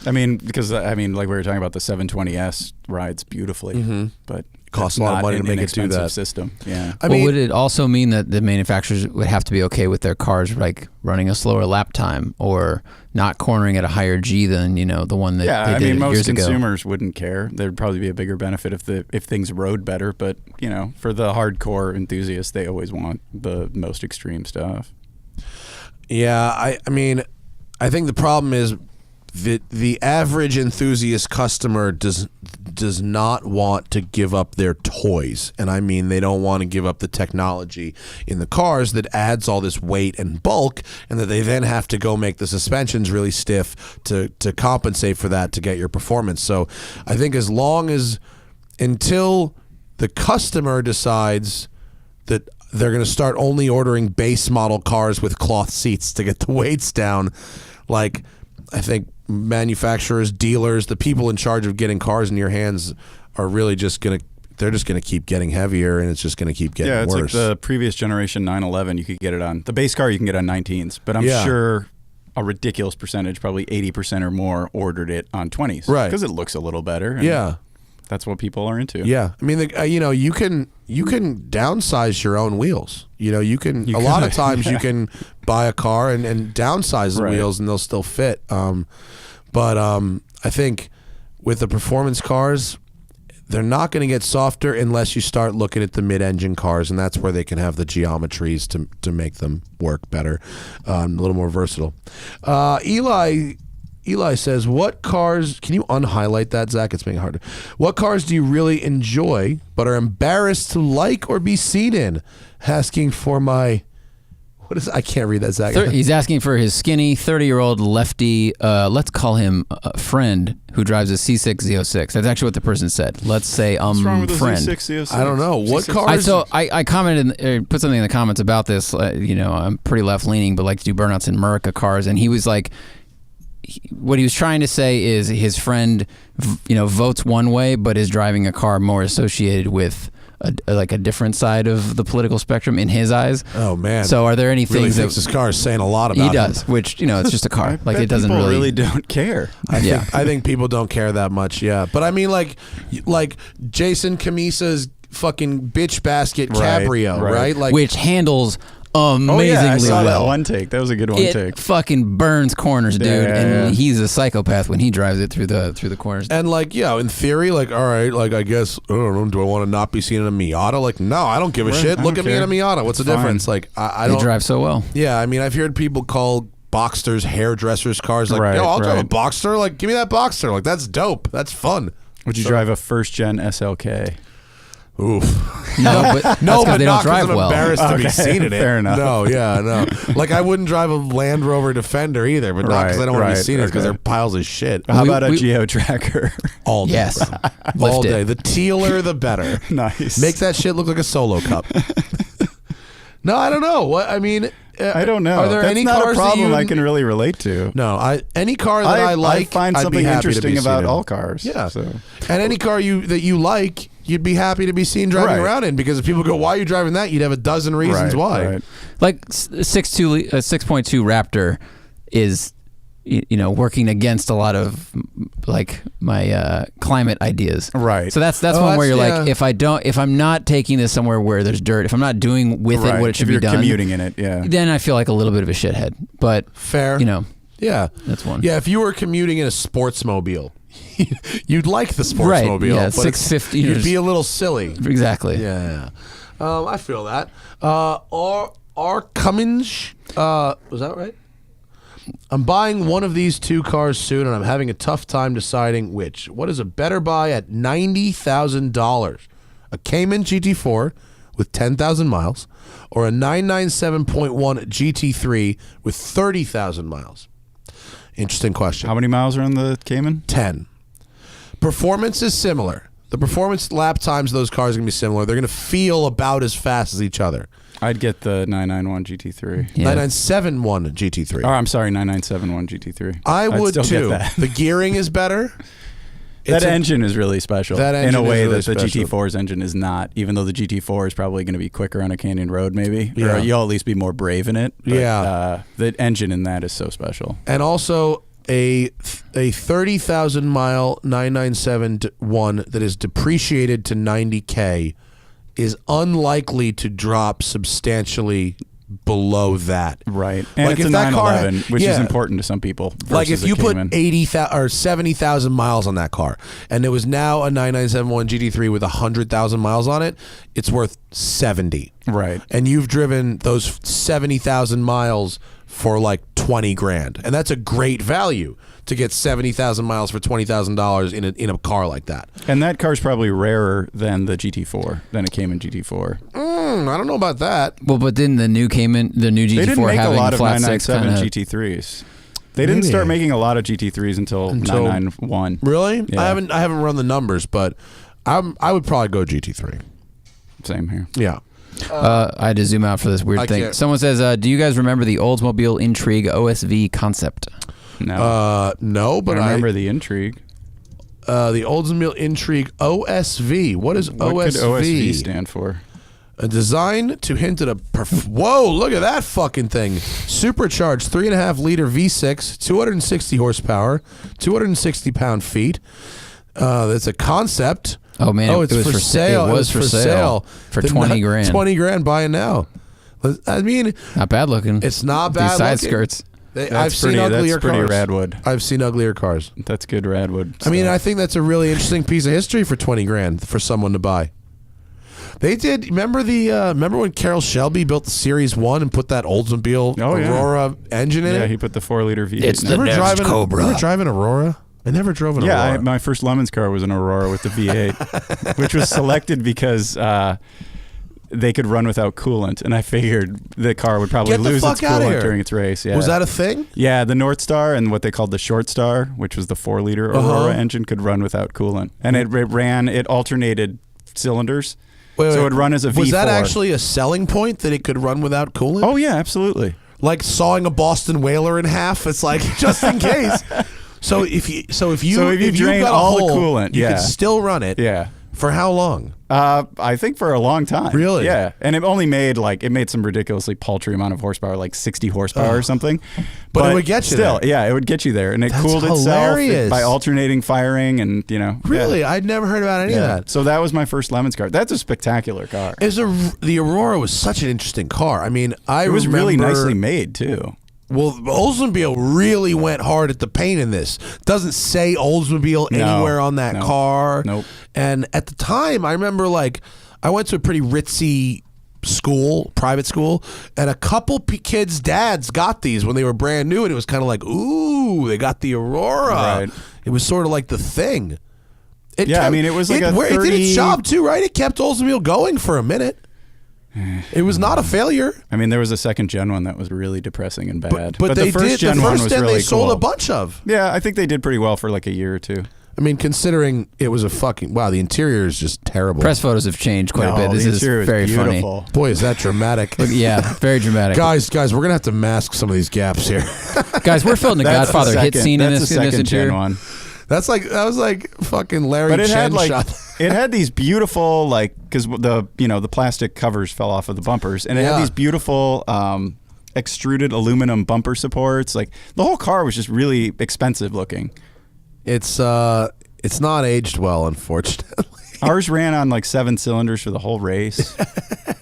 I mean, because, like we were talking about, the 720S rides beautifully, but it costs a lot of money to make it do that. System. Yeah. I mean, would it also mean that the manufacturers would have to be okay with their cars like running a slower lap time or not cornering at a higher G than the one that they did most years ago? consumers wouldn't care. There'd probably be a bigger benefit if things rode better. But for the hardcore enthusiasts, they always want the most extreme stuff. Yeah, I mean, I think the problem is the average enthusiast customer does not want to give up their toys. And I mean, they don't want to give up the technology in the cars that adds all this weight and bulk, and that they then have to go make the suspensions really stiff to compensate for that to get your performance. So I think until the customer decides that they're going to start only ordering base model cars with cloth seats to get the weights down, like, I think manufacturers, dealers, the people in charge of getting cars in your hands are really just going to keep getting heavier, and it's just going to keep getting worse. Yeah, it's like the previous generation 911, you could get it on. The base car you can get on 19s, but I'm sure a ridiculous percentage, probably 80% or more, ordered it on 20s. Right. Because it looks a little better. Yeah. That's what people are into. Yeah. I mean, you can downsize your own wheels. You can a lot of times you can buy a car and downsize the wheels and they'll still fit. But I think with the performance cars, they're not going to get softer unless you start looking at the mid-engine cars, and that's where they can have the geometries to make them work better, a little more versatile. Eli says, what cars, can you unhighlight that, Zach? It's making it harder. What cars do you really enjoy but are embarrassed to like or be seen in? Asking for my, I can't read that, Zach. He's asking for his skinny 30-year-old lefty, let's call him a friend who drives a C6 Z06. That's actually what the person said. Let's say What's wrong with the friend. Z6 Z06? I don't know. What cars? I commented, put something in the comments about this. I'm pretty left-leaning, but like to do burnouts in Murica cars, and he was like, what he was trying to say is his friend, votes one way, but is driving a car more associated with a different side of the political spectrum in his eyes. Oh man! So are there any really things thinks that this car is saying a lot about he does? him. Which it's just a car. Like it doesn't people really don't care. I think people don't care that much. Yeah, but I mean, like Jason Camisa's fucking bitch basket cabrio, right? Like, which handles amazingly I saw well. that one take. That was a good one It take. fucking burns corners, dude, Yeah. and he's a psychopath when he drives it through the corners. And like, yeah, in theory, like, all right, like, I guess, I don't know, do I want to not be seen in a Miata? Like, no, I don't give a shit. I Look don't at me in a care. Miata. What's the Fine. difference? Like, I They don't drive so well. Yeah, I mean, I've heard people call Boxsters hairdressers cars. Like, Right, yo, I'll drive a right. Boxster. Like, give me that Boxster. Like, that's dope. That's fun. Would you drive a first gen SLK? Oof. No, but that's No, 'cause but they not don't drive because I'm well. embarrassed to be Okay, seen in it. fair enough. No, yeah, no. Like, I wouldn't drive a Land Rover Defender either, but not because I don't want to be Right, seen in it, because okay. they're piles of shit. How We- about a we- Geo Tracker? All day, Yes. bro. Lift All it. day. The tealer, the better. Nice. Make that shit look like a Solo Cup. No, I don't know. What I mean, I don't know. Are there That's any not cars a problem that I you, can really relate to. No, any car that I like, find I'd something be happy to interesting be about seen in. all cars. Yeah, So. and any car that you like, you'd be happy to be seen driving Right. around in, because if people go, "Why are you driving that?" You'd have a dozen reasons why. Right. Like 6.2 Raptor is, working against a lot of like my climate ideas. Right. So that's Oh, one where you're that's- like, if I'm not taking this somewhere where there's dirt, if I'm not doing with it what it should if be you're done, commuting in it, yeah. then I feel like a little bit of a shithead. But Fair. Yeah, that's one. Yeah, if you were commuting in a sportsmobile, you'd like the Right, sportsmobile. yeah, but 650, You'd be a little silly. Exactly. Yeah, I feel that. R. Cummins, was that right? I'm buying one of these two cars soon, and I'm having a tough time deciding which. What is a better buy at $90,000? A Cayman GT4 with 10,000 miles, or a 997.1 GT3 with 30,000 miles? Interesting question. How many miles are on the Cayman? 10. Performance is similar. The performance lap times of those cars are going to be similar. They're going to feel about as fast as each other. I'd get the 991 GT3. Yeah. 9971 GT3. Oh, I'm sorry, 9971 GT3. I would still too. Get that. The gearing is better. That engine is really special. That in engine a is way really that the special. GT4's engine is not, even though the GT4 is probably going to be quicker on a canyon road, maybe. Yeah. Or you'll at least be more brave in it. But, Yeah. The engine in that is so special. And also a 30,000 mile 997 that is depreciated to 90K is unlikely to drop substantially below that. Right. And Like, it's if a that car 911, which is yeah. important to some people. Like if versus a you put Cayman. 80,000 or 70,000 miles on that car, and it was now a 9971 GT3 with 100,000 miles on it, it's worth 70. Right. And you've driven those 70,000 miles for like 20 grand, and that's a great value to get 70,000 miles for $20,000 in a car like that. And that car's probably rarer than the GT4, than a Cayman GT4. I don't know about that. Well, but didn't the new Cayman, the new GT4 They didn't make a having lot of flat six 997 kinda, GT3s. They didn't Maybe. start making a lot of GT3s until 991. Really? Yeah. I haven't run the numbers, but I would probably go GT3. Same here. Yeah. I had to zoom out for this weird I thing. can't- Someone says, "Do you guys remember the Oldsmobile Intrigue OSV concept?" No. No, but I remember the Intrigue. the Oldsmobile Intrigue OSV. What is What OSV? could OSV stand for? A design to hint at a whoa! Look at that fucking thing! Supercharged 3.5 liter V6, 260 horsepower, 260 pound-feet. That's a concept. Oh man, Oh, it's it was for sale. It was for sale for 20 grand. 20 grand. Buy it now. I mean, Not bad looking. it's not bad. These side looking. skirts. I've seen uglier That's pretty cars. radwood. I've seen uglier cars. That's good radwood. I mean, stuff. I think that's a really interesting piece of history for 20 grand for someone to buy. They did. Remember when Carroll Shelby built the Series 1 and put that Oldsmobile Aurora engine in yeah, it? he put the 4-liter V8. It's in the it. next Cobra. Never driving Aurora? I never drove an Yeah, Aurora. my first Lemons car was an Aurora with the V8, which was selected because they could run without coolant, and I figured the car would probably Get the lose fuck its outta coolant here. during its race. Yeah. Was that a thing? Yeah, the North Star and what they called the Short Star, which was the 4-liter Aurora engine, could run without coolant, and it alternated cylinders, so it would run as a V4. Was that actually a selling point that it could run without coolant? Oh yeah, absolutely. Like sawing a Boston Whaler in half. It's like just in case. So if you drain got a all the hole, coolant, you yeah. could still run it. Yeah. For how long? I think for a long time. Really? Yeah. And it only made some ridiculously paltry amount of horsepower, like 60 horsepower or something. But it would get you still, there. Yeah, it would get you there. And it That's cooled hilarious. itself by alternating firing and, Really? Yeah. I'd never heard about any of that. So that was my first Lemons car. That's a spectacular car. The Aurora was such an interesting car. I mean, It was really nicely made, too. Well, Oldsmobile really went hard at the paint in this. Doesn't say Oldsmobile anywhere on that car. Nope. And at the time, I remember I went to a pretty ritzy school, private school, and a couple kids' dads got these when they were brand new, and it was kind of like, ooh, they got the Aurora. Right. It was sort of like the thing. It was like it did its job too, right? It kept Oldsmobile going for a minute. It was not a failure. I mean, there was a second gen one that was really depressing and bad. But the first gen one was really they sold cool. a bunch of. Yeah, I think they did pretty well for like a year or two. I mean, considering it was the interior is just terrible. Press photos have changed quite a bit. This is very funny. Boy, is that dramatic. Yeah, very dramatic. Guys, we're going to have to mask some of these gaps here. Guys, we're filming the Godfather hit scene in this interior. gen one. That was like fucking Larry But it Chen had shot. it had these beautiful because the plastic covers fell off of the bumpers, and it had these beautiful extruded aluminum bumper supports. Like the whole car was just really expensive looking. It's not aged well, unfortunately. Ours ran on like 7 cylinders for the whole race.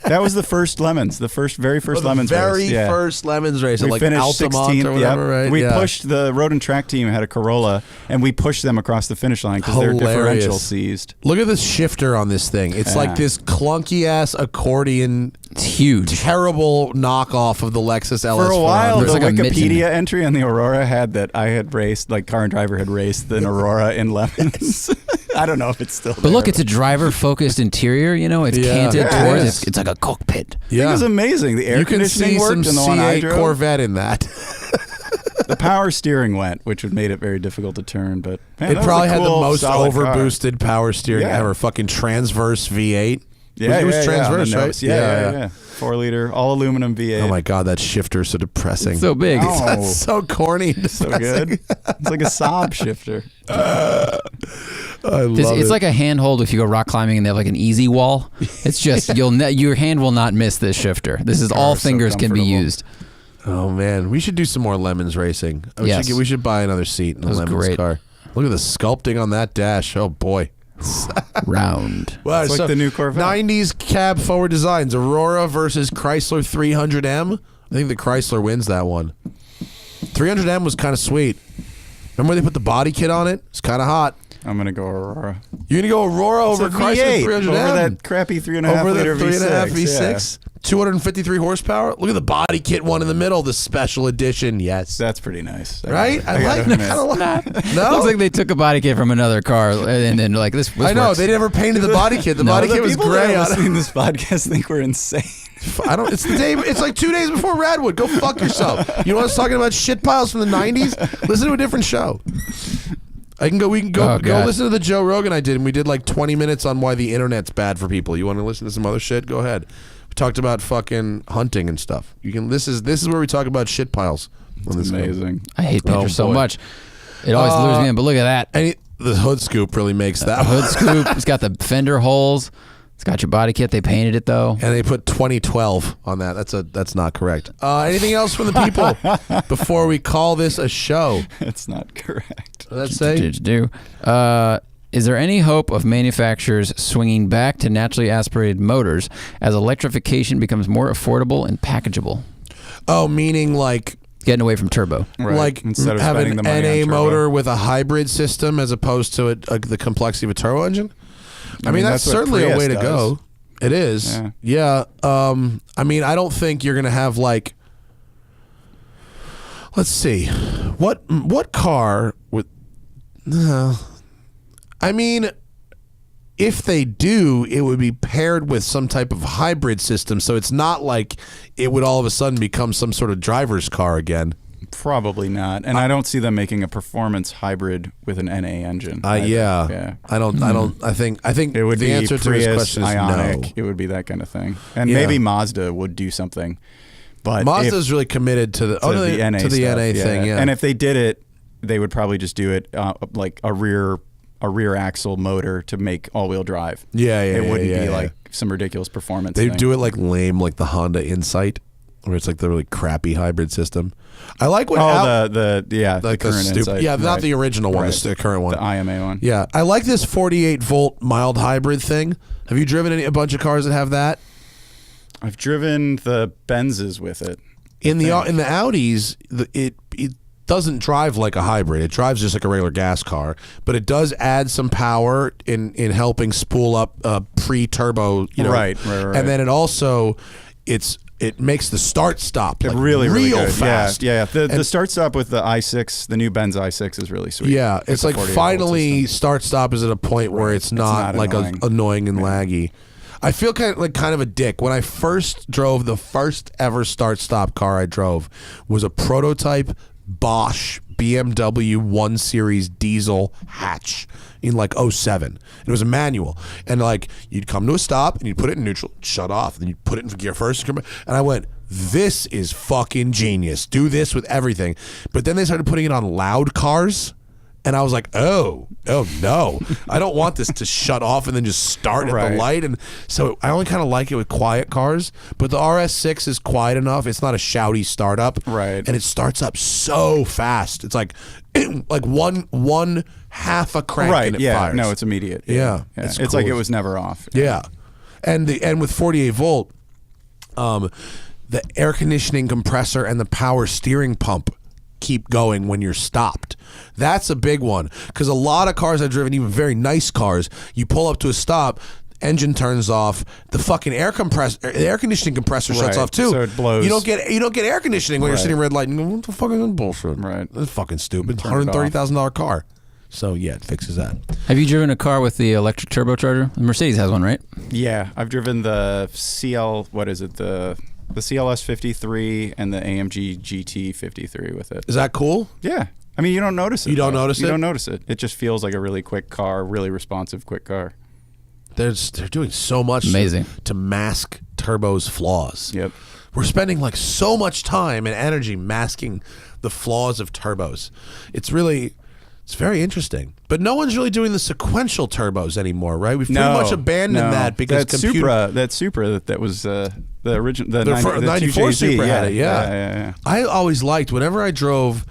That was the first Lemons, very first Lemons race. First Lemons race. We Like finished Altamont 16th. or whatever, right? We pushed the road and track team had a Corolla, and we pushed them across the finish line because their differential seized. Look at this shifter on this thing. It's like this clunky ass accordion. It's huge. Terrible knockoff of the Lexus LS. For a while, the There's like a Wikipedia entry on the Aurora had that I had raced, like Car and Driver had raced an Aurora in Lemons. I don't know if it's still there. But look, it's a driver-focused interior. It's canted towards. It's like a cockpit. It was amazing. The air conditioning worked in the one I C8 drove. Corvette in that. The power steering went, which would made it very difficult to turn. But man, it that probably was a had the cool, most solid car. overboosted power steering ever. Fucking transverse V8. Yeah, it was transverse, right? Yeah. 4-liter, all aluminum V8. Oh my god, that shifter is so depressing. It's so big. It's so corny. And so good. It's like a Saab shifter. I love it. It's like a handhold if you go rock climbing and they have like an easy wall. It's just your hand will not miss this shifter. This is all fingers can be used. Oh man, we should do some more Lemons racing. We should buy another seat in a Lemons car. Look at the sculpting on that dash. Oh boy. Round. Wow, It's like the new Corvette. 90s cab forward designs. Aurora versus Chrysler 300M. I think the Chrysler wins that one. 300M was kind of sweet. Remember when they put the body kit on it? It's kind of hot. I'm going to go Aurora. You're going to go Aurora over Chrysler 300M? Over that crappy 3.5 liter V6. Over the 3.5 V6? 253 horsepower. Look at the body kit one in the middle, the special edition. Yes. That's pretty nice. Right? I like that. No? Looks like they took a body kit from another car and then like this I know. works. They never painted the body kit. The body kit was gray on it. Listening to this podcast think we're insane. It's the day. It's like 2 days before Radwood. Go fuck yourself. You know what's talking about shit piles from the 90s? Listen to a different show. We can go listen to the Joe Rogan I did, and we did like 20 minutes on why the internet's bad for people. You want to listen to some other shit? Go ahead. We talked about fucking hunting and stuff. You can. This is where we talk about shit piles. That's amazing. I hate pictures so much. It always lures me in. But look at that. And the hood scoop really makes that hood scoop. It's got the fender holes. It's got your body kit. They painted it though, and they put 2012 on that. That's not correct. Anything else from the people before we call this a show? It's not correct. Let's say. Is there any hope of manufacturers swinging back to naturally aspirated motors as electrification becomes more affordable and packageable? Oh, meaning like getting away from turbo, right. Like instead of having an NA motor with a hybrid system as opposed to the complexity of a turbo engine. I mean that's certainly a way to go. It is. Yeah. I mean, I don't think you're going to have like. Let's see, what car with. I mean, if they do, it would be paired with some type of hybrid system, so it's not like it would all of a sudden become some sort of driver's car again. Probably not, and I don't see them making a performance hybrid with an NA engine. Yeah. I don't. I think it would the be answer to Prius, this question is Ioniq. no. It would be that kind of thing, and maybe Mazda would do something. But Mazda's really committed to the NA NA thing. Yeah, and if they did it, they would probably just do it like a rear a rear axle motor to make all-wheel drive. Yeah, It wouldn't be yeah. like some ridiculous performance They thing. do it like lame, like the Honda Insight, where it's like the really crappy hybrid system. I like what the like the current stupid, Insight, yeah, not right. the original one, Right. the current one, The IMA one. Yeah, I like this 48 volt mild hybrid thing. Have you driven a bunch of cars that have that? I've driven the Benzes with it. In the Audis, it doesn't drive like a hybrid. It drives just like a regular gas car, but it does add some power in helping spool up pre-turbo, Right. And then it also it makes the start stop like really real good. fast. Yeah. The start stop with the i6, the new Benz i6 is really sweet. Yeah, it's a like 48 volt finally system. start stop is at a point where it's not like annoying and laggy. I feel kind of a dick. When I first drove, the first ever start stop car I drove was a prototype Bosch BMW 1 Series diesel hatch in like 07. It was a manual. And like you'd come to a stop and you'd put it in neutral, shut off, then you'd put it in gear first. And I went, this is fucking genius. Do this with everything. But then they started putting it on loud cars. And I was like, oh no, I don't want this to shut off and then just start at the light. And so I only kind of like it with quiet cars. But the RS6 is quiet enough. It's not a shouty startup. Right. And it starts up so fast. It's like one half a crank and it fires. No, it's immediate. Yeah. It's It's like cool. it was never off. Yeah. And with 48 volt, the air conditioning compressor and the power steering pump keep going when you're stopped. That's a big one, because a lot of cars I've driven, even very nice cars, you pull up to a stop, engine turns off, the fucking air conditioning compressor shuts Right. off too. So it blows. You don't get air conditioning when you're sitting red light and go, what the fuck is this bullshit? Right. That's fucking stupid. Turn it off. $130,000 car. So yeah, it fixes that. Have you driven a car with the electric turbocharger? Mercedes has one, right? Yeah, I've driven the the CLS 53 and the AMG GT 53 with it. Is that cool? Yeah. I mean, you don't notice it. You don't though. notice it? You don't notice it. It just feels like a really quick car, really responsive, quick car. They're doing so much Amazing. to mask turbo's flaws. Yep. We're spending like so much time and energy masking the flaws of turbos. It's very interesting. But no one's really doing the sequential turbos anymore, right? We've pretty much abandoned that because that Supra that was the original the 94 2JZ, Supra had it. Yeah. I always liked whenever I drove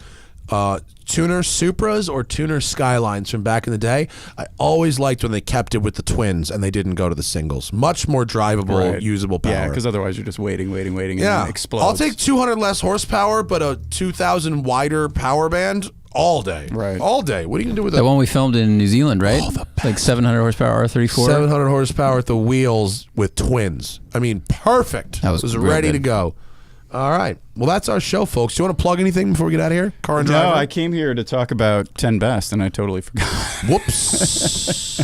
tuner Supras or tuner Skylines from back in the day. I always liked when they kept it with the twins and they didn't go to the singles. Much more drivable, usable power. Yeah, because otherwise you're just waiting, and it explodes. I'll take 200 less horsepower, but a 2,000 wider power band all day. Right. All day. What are you going to do with That one we filmed in New Zealand, right? Oh, the best. Like 700 horsepower R34. 700 horsepower at the wheels with twins. I mean, perfect. That was it was real ready good. to go. All right. Well, that's our show, folks. Do you want to plug anything before we get out of here? Car and driver? No, I came here to talk about 10 best, and I totally forgot. Whoops.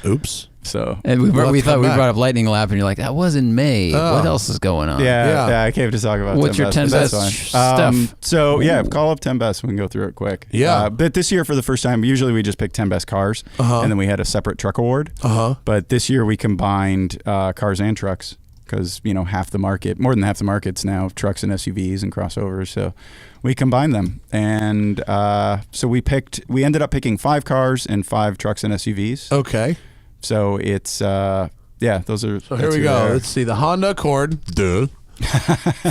Oops. So And we We'll have to thought come we back. brought up Lightning Lap, and you're like, that was in May. Oh. What else is going on? yeah, I came to talk about What's 10 your best. 10 That's best fine. stuff? So yeah, call up 10 best. We can go through it quick. Yeah. But this year, for the first time, usually we just pick 10 best cars, and then we had a separate truck award. But this year we combined cars and trucks, because more than half the market's now trucks and SUVs and crossovers. So we combined them, and so we ended up picking 5 cars and 5 trucks and SUVs. Okay. So it's those are. So here we go. Let's see. The Honda Accord. Duh.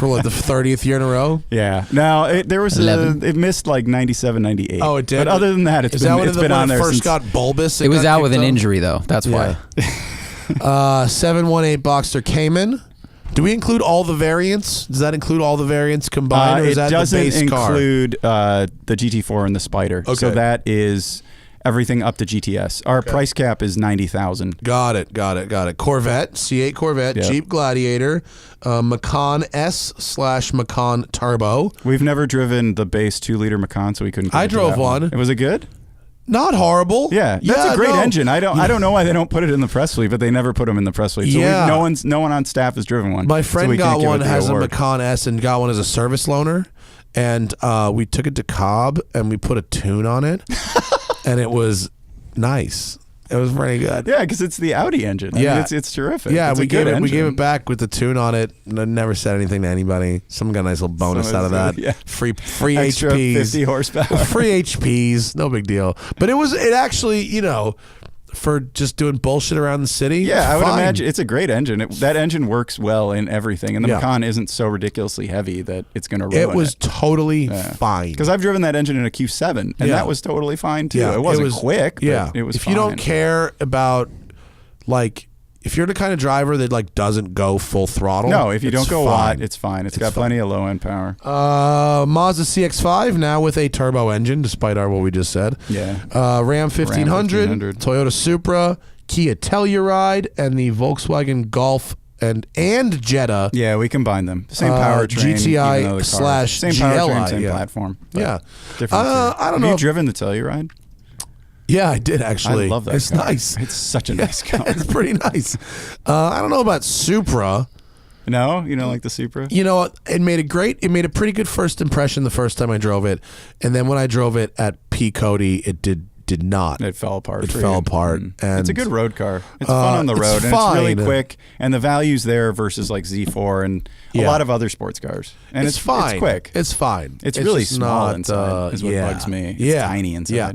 For what, the 30th year in a row? Yeah. Now it missed like 97, 98. Oh, it did? But other than that, it's been on there first since. got bulbous? It was got out with kicked an off? injury, though. That's why. 718 Boxster Cayman. Do we include all the variants? Does that include all the variants combined, or is It that doesn't the base car? include the GT4 and the Spider. Okay. So that is everything up to GTS. Our price cap is $90,000. Got it. Corvette, C8 Corvette, Yep. Jeep Gladiator, Macan S/Macan Turbo. We've never driven the base 2-liter Macan, so we couldn't. I compare to drove that one. Was it good? Not horrible. Yeah, that's a great no. engine. I don't know why they don't put it in the press fleet, but they never put them in the press fleet. So Yeah. no one on staff has driven one. My so friend we got can't give one, it the has a award. Macan S, and got one as a service loaner. And we took it to Cobb, and we put a tune on it, and it was nice. It was pretty good. Yeah, because it's the Audi engine. I mean, it's terrific. Yeah, it's we gave it back with the tune on it. And I never said anything to anybody. Someone got a nice little bonus out of that. Yeah. Free Extra HPs. 50 horsepower. Free HPs. No big deal. But it actually, you know, for just doing bullshit around the city. Yeah, I would fine. imagine it's a great engine. That engine works well in everything, and the Macan isn't so ridiculously heavy that it's going to ruin it. It was totally fine. Because I've driven that engine in a Q7, and that was totally fine too. It wasn't quick, but it was If fine. you don't care about, like, if you're the kind of driver that like doesn't go full throttle. No, if you don't go fine. watt, it's fine. It's got plenty of low end power. Mazda CX-5 now with a turbo engine, despite what we just said. Yeah. Ram 1500, Toyota Supra, Kia Telluride, and the Volkswagen Golf and Jetta. Yeah, we combine them. Same powertrain. GTI / same GLI, powertrain, same platform. Yeah. Different. I don't know. Have you driven the Telluride? Yeah, I did actually. I love that. It's car. nice. It's such a nice car. It's pretty nice. I don't know about Supra. No, you don't like the Supra? You know, it made a pretty good first impression the first time I drove it, and then when I drove it at P. Cody, it did not. It fell apart. It fell apart. And it's a good road car. It's fun on the road, and it's really quick. And the value's there versus like Z4 and a lot of other sports cars. And it's fine. It's quick. It's fine. It's really small not, inside. Is what bugs me. It's tiny inside. Yeah.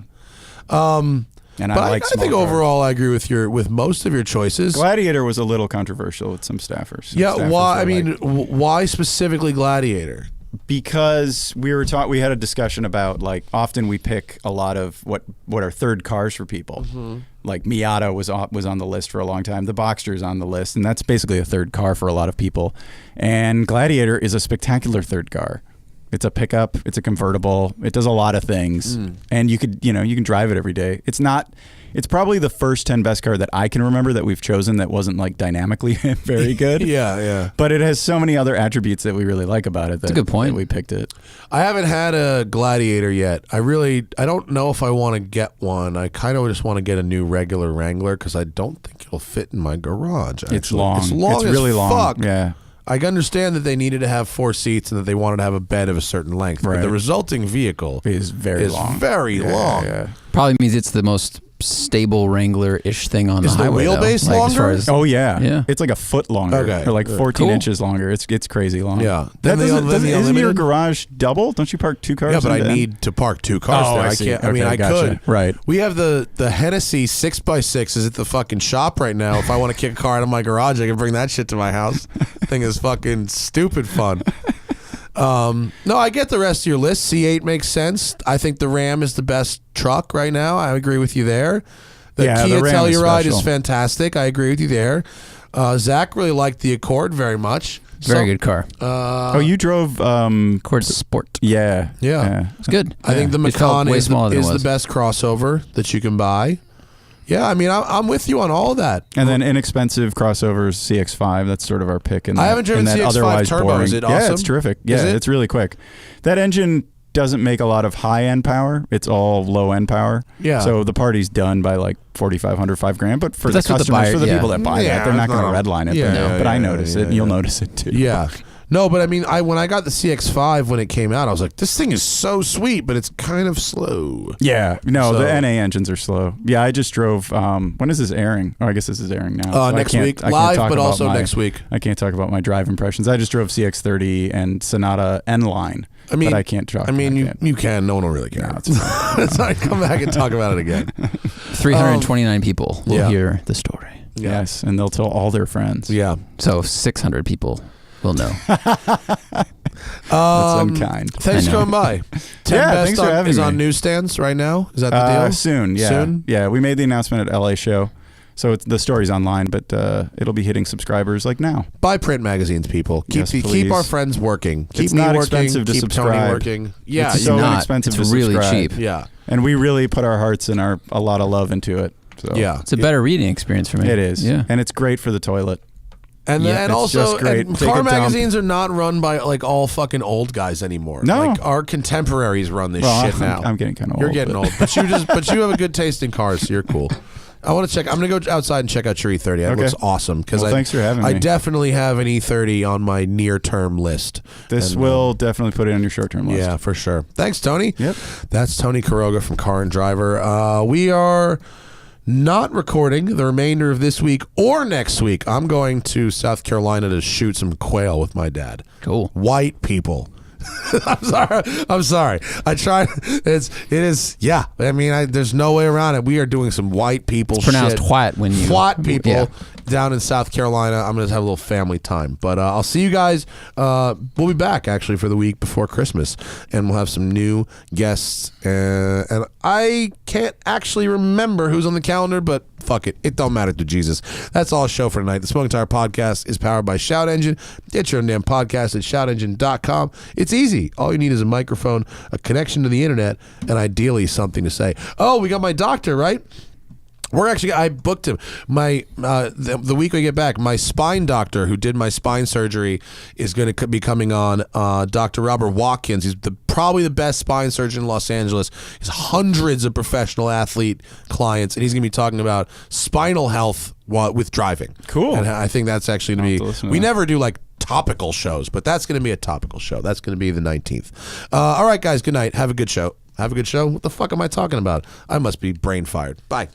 And I think overall I agree with most of your choices. Gladiator was a little controversial with some staffers. Why? Why specifically Gladiator? Because we had a discussion about, like, often we pick a lot of what are third cars for people. Mm-hmm. Like Miata was on the list for a long time. The Boxster's on the list, and that's basically a third car for a lot of people. And Gladiator is a spectacular third car. It's a pickup. It's a convertible. It does a lot of things, and you can drive it every day. It's probably the first 10 best car that I can remember that we've chosen that wasn't like dynamically very good. Yeah. But it has so many other attributes that we really like about it. That's a good point. That we picked it. I haven't had a Gladiator yet. I don't know if I want to get one. I kind of just want to get a new regular Wrangler because I don't think it'll fit in my garage. Actually. It's long. It's long. It's really long. Fuck. Yeah. I understand that they needed to have 4 seats and that they wanted to have a bed of a certain length, but the resulting vehicle is very long. Very long. Yeah. Probably means it's the most stable Wrangler-ish thing on the highway. Is the wheelbase though. longer? Yeah. It's like a foot longer. Okay. Or like 14 Cool. inches longer. It's crazy long. Yeah. Isn't your garage double? Don't you park 2 cars? Yeah, but I need to park 2 cars there. I see. Can't. I mean, Okay, I gotcha. could. Right. We have the Hennessy 6x6 is at the fucking shop right now. If I want to kick a car out of my garage, I can bring that shit to my house. Thing is fucking stupid fun. No, I get the rest of your list. C8 makes sense. I think the Ram is the best truck right now. I agree with you there. The Kia Ram Telluride is special. fantastic. I agree with you there. Zach really liked the Accord very much. Very good car. You drove Accord Sport. Yeah. It's good. I think the It felt Macan way is smaller than it the was. best crossover that you can buy. Yeah, I mean, I'm with you on all of that. And then inexpensive crossovers, CX-5. That's sort of our pick. I haven't driven CX-5 otherwise Turbo. boring. Is it awesome? Yeah, it's terrific. Yeah, it's really quick. That engine doesn't make a lot of high-end power. It's all low-end power. Yeah. So the party's done by like $4,500, $5,000. But for That's the what the customers, buyer- for the yeah. people that buy Yeah, that, they're not going to no. redline it. Yeah, but I yeah, notice it. yeah, And you'll yeah. notice it too. Yeah. No, but I mean, when I got the CX-5 when it came out, I was like, this thing is so sweet, but it's kind of slow. Yeah. No, So- the NA engines are slow. Yeah, I just drove. When is this airing? Oh, I guess this is airing now. So Next week. I can't Live, talk but about also next week. I can't talk about my drive impressions. I just drove CX-30 and Sonata N-Line. I mean, but I can't talk. you can. No one will really care. No, it's fine. It's like, come back and talk about it again. 329 people will hear the story. Yes, and they'll tell all their friends. Yeah. So 600 people will know. That's unkind. Thanks for coming by. 10 Yeah, Best thanks for having is me. on newsstands right now. Is that the deal? Soon, yeah. Soon? Yeah, we made the announcement at LA show. So the story's online, but it'll be hitting subscribers like now. Buy print magazines, people. Keep please. our friends working. Keep It's me not working. expensive to keep subscribe. Tony working. Yeah, It's so not. inexpensive It's to really subscribe. cheap. yeah, And we really put our hearts and a lot of love into it. So yeah. It's a better reading experience for me. It is. Yeah. And it's great for the toilet. And Yeah, then it's also, just great. and Take a car dump. magazines are not run by like all fucking old guys anymore. No. Like our contemporaries run this Well, shit now. I'm getting kind of old. You're getting old, but you have a good taste in cars, so you're cool. I want to check. I'm going to go outside and check out your E30. It Okay. looks awesome. Well, thanks for having I me. definitely have an E30 on my near-term list. This And, will definitely put it on your short-term list. yeah, for sure. Thanks, Tony. Yep. That's Tony Quiroga from Car and Driver. We are not recording the remainder of this week or next week. I'm going to South Carolina to shoot some quail with my dad. Cool. White people. I'm sorry. I try. It is. Yeah. I mean, there's no way around it. We are doing some white people It's pronounced shit. white when you... White people Yeah. down in South Carolina. I'm going to have a little family time. But I'll see you guys. We'll be back, actually, for the week before Christmas. And we'll have some new guests. And I can't actually remember who's on the calendar, but fuck it. It don't matter to Jesus. That's all show for tonight. The Smoking Tire Podcast is powered by Shout Engine. Get your own damn podcast at shoutengine.com. It's easy. All you need is a microphone, a connection to the internet, and ideally something to say. Oh, we got my doctor, right? I booked him. The week I get back, my spine doctor who did my spine surgery is going to be coming on. Dr. Robert Watkins. He's probably the best spine surgeon in Los Angeles. He has hundreds of professional athlete clients, and he's going to be talking about spinal health with driving. Cool. And I think that's actually going to listen be. to We that. never do like topical shows, but that's going to be a topical show. That's going to be the 19th. All right, guys. Good night. Have a good show. Have a good show. What the fuck am I talking about? I must be brain fired. Bye.